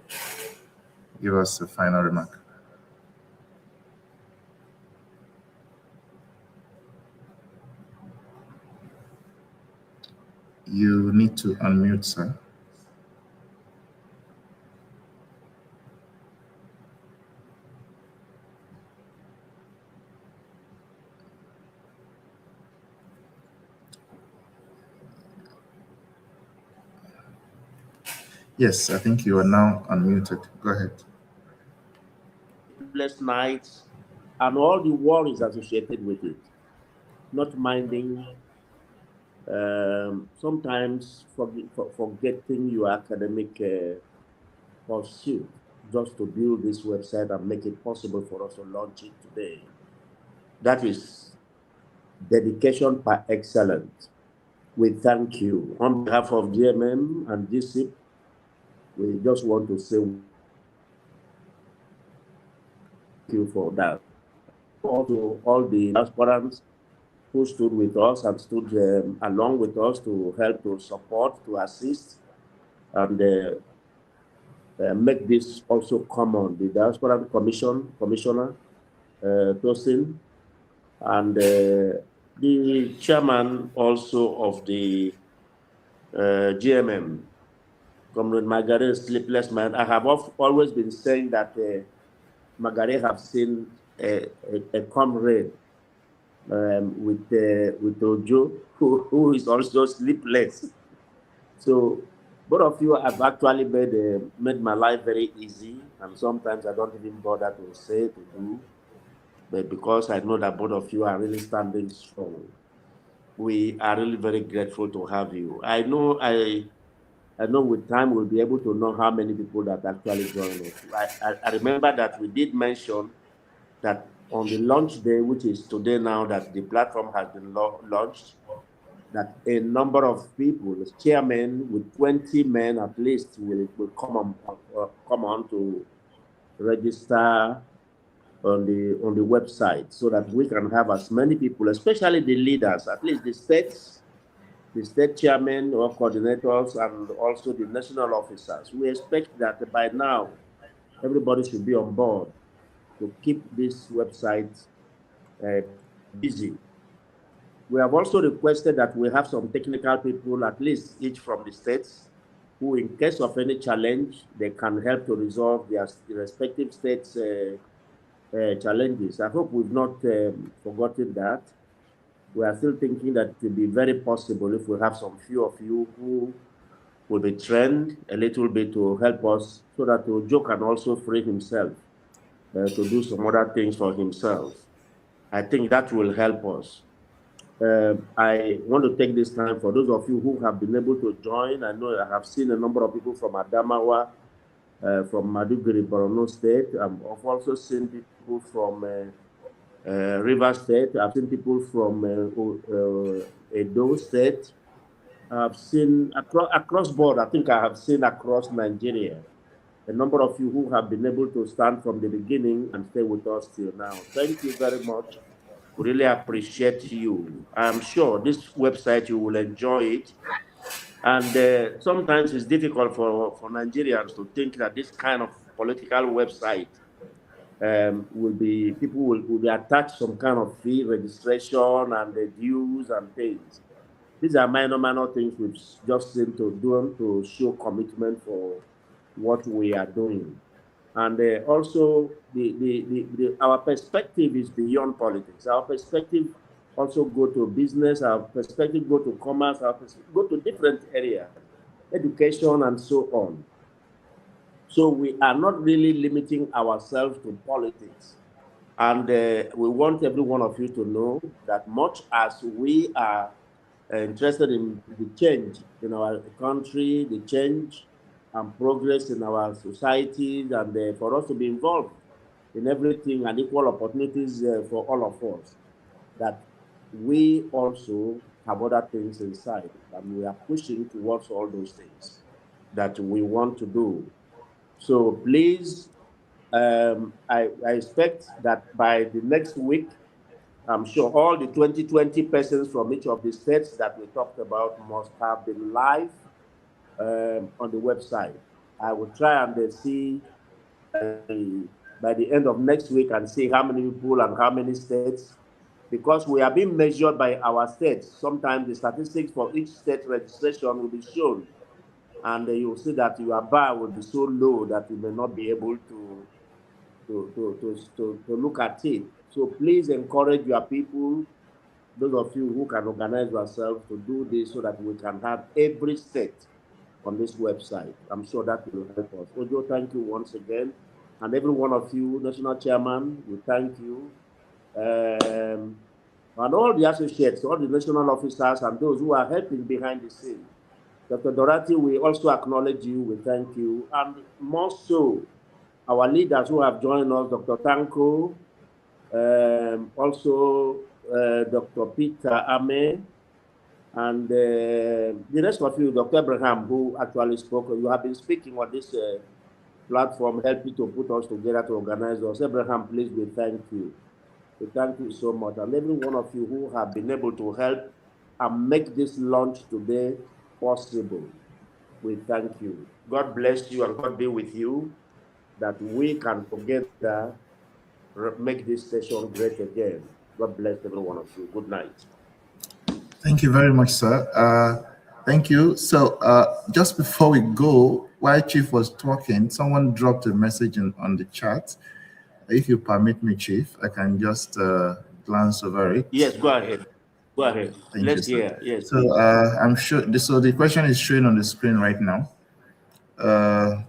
give us a final remark? You need to unmute, sir. Yes, I think you are now unmuted. Go ahead. Sleepless nights and all the worries associated with it. Not minding, sometimes forgetting your academic pursuit just to build this website and make it possible for us to launch it today. That is dedication by excellence. We thank you. On behalf of GMM and GSIP, we just want to say thank you for that. Also, all the aspirants who stood with us and stood along with us to help, to support, to assist, and make this also common. The Diaspora Commissioner, Tosin, and the chairman also of the GMM, Comrade Margaret Sleepless Man. I have always been saying that Margaret have seen a comrade with Ojo, who is also sleepless. So both of you have actually made my life very easy, and sometimes I don't even bother to say, to do, but because I know that both of you are really standing strong, we are really very grateful to have you. I know with time we'll be able to know how many people that actually join us. I remember that we did mention that on the launch day, which is today now, that the platform has been launched, that a number of people, the chairmen with 20 men at least, will come on to register on the website, so that we can have as many people, especially the leaders, at least the state chairmen or coordinators, and also the national officers. We expect that by now everybody should be on board to keep this website busy. We have also requested that we have some technical people, at least each from the states, who in case of any challenge, they can help to resolve their respective states' challenges. I hope we've not forgotten that. We are still thinking that it will be very possible if we have some few of you who will be trained a little bit to help us, so that Ojo can also free himself to do some other things for himself. I think that will help us. I want to take this time for those of you who have been able to join. I know I have seen a number of people from Adamawa, from Maduguri, Borno State. I've also seen people from River State. I've seen people from Edo State. I've seen across board. I think I have seen across Nigeria a number of you who have been able to stand from the beginning and stay with us till now. Thank you very much. We really appreciate you. I'm sure this website, you will enjoy it. And sometimes it's difficult for Nigerians to think that this kind of political website people will be attached some kind of fee, registration, and the dues and things. These are minor things we've just seem to do to show commitment for what we are doing. And also, our perspective is beyond politics. Our perspective also go to business, our perspective go to commerce, our perspective go to different areas, education and so on. So we are not really limiting ourselves to politics. And we want every one of you to know that much as we are interested in the change in our country, the change and progress in our societies, and for us to be involved in everything and equal opportunities for all of us, that we also have other things inside, and we are pushing towards all those things that we want to do. So please, I expect that by the next week, I'm sure all the 20 persons from each of the states that we talked about must have been live on the website. I will try and see by the end of next week and see how many people and how many states, because we are being measured by our states. Sometimes the statistics for each state registration will be shown, and you'll see that your bar will be so low that you may not be able to look at it. So please encourage your people, those of you who can organize yourselves to do this, so that we can have every state on this website. I'm sure that will help us. Ojo, thank you once again. And every one of you, National Chairman, we thank you. And all the associates, all the national officers, and those who are helping behind the scene. Dr. Dorothy, we also acknowledge you, we thank you. And more so, our leaders who have joined us, Dr. Tanko, also Dr. Peter Ame, and the rest of you, Dr. Abraham, who actually spoke. You have been speaking on this platform, helping to put us together to organize us. Abraham, please, we thank you. We thank you so much. And every one of you who have been able to help and make this launch today possible, we thank you. God bless you and God be with you, that we can together make this station great again. God bless every one of you. Good night. Thank you very much, sir. Thank you. So just before we go, while Chief was talking, someone dropped a message on the chat. If you permit me, Chief, I can just glance over it. Yes, go ahead. Go ahead. Let's hear. Yes. So I'm sure. So the question is showing on the screen right now.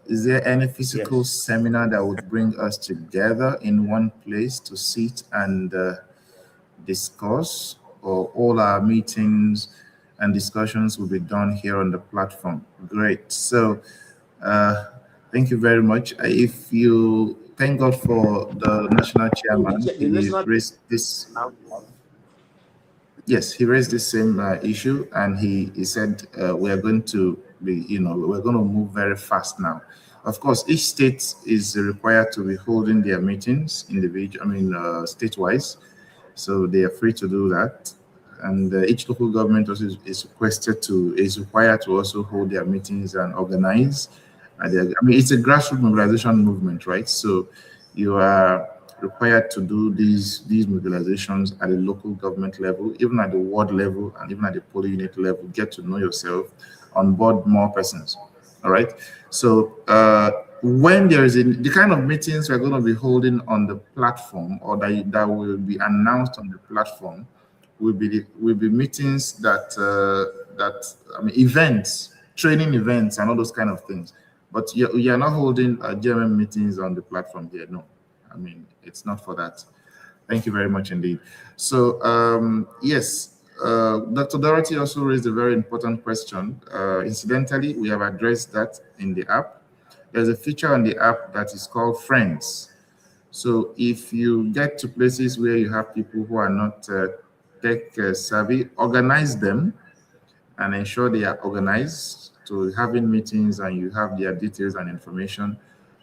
Is there any physical seminar that would bring us together in one place to sit and discuss, or all our meetings and discussions will be done here on the platform? Great. So thank you very much. If you thank God for the national chairman, he raised this. yes, he raised the same issue, and he said we are going to be, we're going to move very fast now. Of course, each state is required to be holding their meetings state-wise, so they are free to do that. And each local government also is required to also hold their meetings and organize. It's a grassroots mobilization movement, right? So you are required to do these mobilizations at the local government level, even at the ward level, and even at the poly unit level. Get to know yourself, onboard more persons. All right. So when there is the kind of meetings we're going to be holding on the platform, or that will be announced on the platform, will be meetings events, training events, and all those kind of things. But you're not holding GMM meetings on the platform here. No, it's not for that. Thank you very much indeed. So yes, Dr. Dorothy also raised a very important question. Incidentally, we have addressed that in the app. There's a feature on the app that is called Friends. So if you get to places where you have people who are not tech savvy, organize them and ensure they are organized to having meetings, and you have their details and information.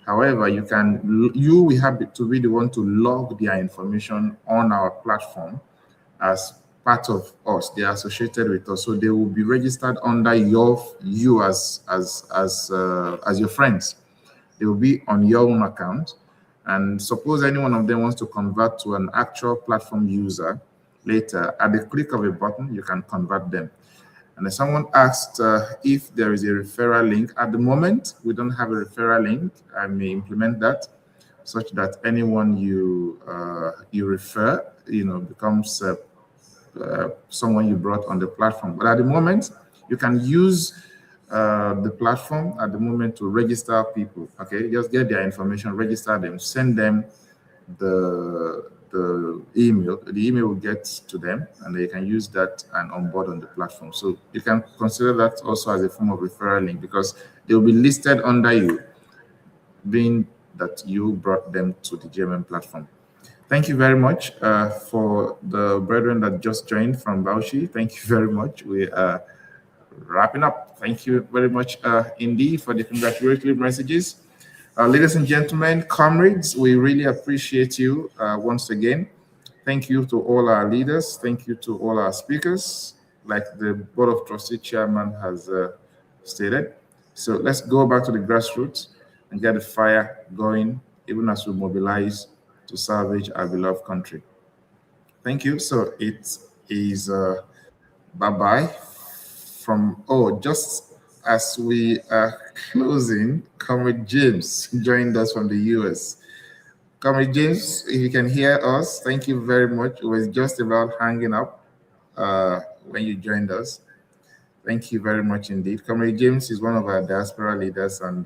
However, you will have to be the one to log their information on our platform as part of us. They are associated with us, so they will be registered under you as your friends. They will be on your own account. And suppose any one of them wants to convert to an actual platform user later, at the click of a button, you can convert them. And then someone asked if there is a referral link. At the moment, we don't have a referral link. I may implement that such that anyone you refer, becomes someone you brought on the platform. But at the moment, you can use the platform at the moment to register people. Okay, just get their information, register them, send them the email. The email will get to them, and they can use that and onboard on the platform. So you can consider that also as a form of referral link, because they will be listed under you, being that you brought them to the GMM platform. Thank you very much for the brethren that just joined from Bauchi. Thank you very much. We are wrapping up. Thank you very much indeed for the congratulatory messages. Ladies and gentlemen, comrades, we really appreciate you once again. Thank you to all our leaders. Thank you to all our speakers, like the Board of Trustee Chairman has stated. So let's go back to the grassroots and get the fire going, even as we mobilize to salvage our beloved country. Thank you. So it is bye-bye from, just as we are closing, Comrade James joined us from the US. Comrade James, if you can hear us, thank you very much. It was just about hanging up when you joined us. Thank you very much indeed. Comrade James is one of our diaspora leaders and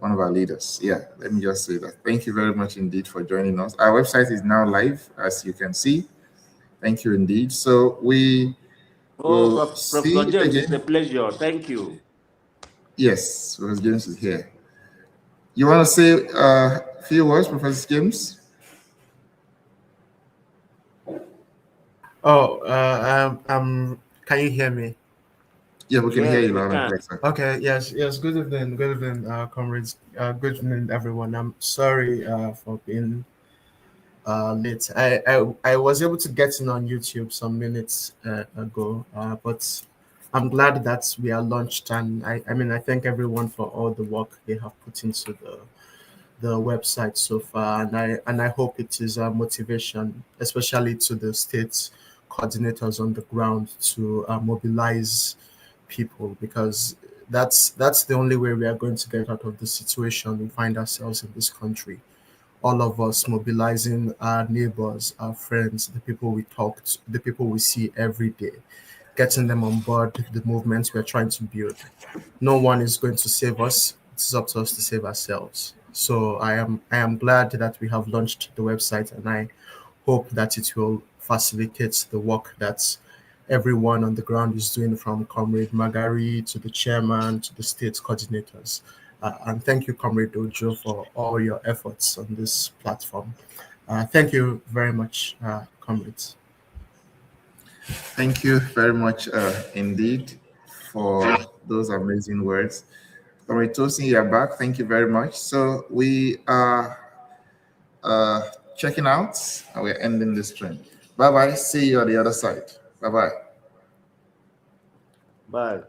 one of our leaders. Yeah, let me just say that. Thank you very much indeed for joining us. Our website is now live, as you can see. Thank you indeed. So we Professor James, it's a pleasure. Thank you. Yes, Professor James is here. You want to say a few words, Professor James? Can you hear me? Yeah, we can hear you loud and clear. Okay, yes. Good evening, comrades. Good evening, everyone. I'm sorry for being late. I was able to get in on YouTube some minutes ago, but I'm glad that we are launched, and I thank everyone for all the work they have put into the website so far, and I hope it is a motivation, especially to the state coordinators on the ground, to mobilize people, because that's the only way we are going to get out of the situation we find ourselves in this country. All of us mobilizing our neighbors, our friends, the people we talk to, the people we see every day, getting them on board the movements we're trying to build. No one is going to save us. It's up to us to save ourselves. So I am glad that we have launched the website, and I hope that it will facilitate the work that everyone on the ground is doing, from Comrade Magari to the chairman to the state coordinators. And thank you, Comrade Ojo, for all your efforts on this platform. Thank you very much, comrades. Thank you very much indeed for those amazing words. Comrade Tosin, you're back. Thank you very much. So we are checking out and we're ending this stream. Bye-bye. See you on the other side. Bye-bye. Bye.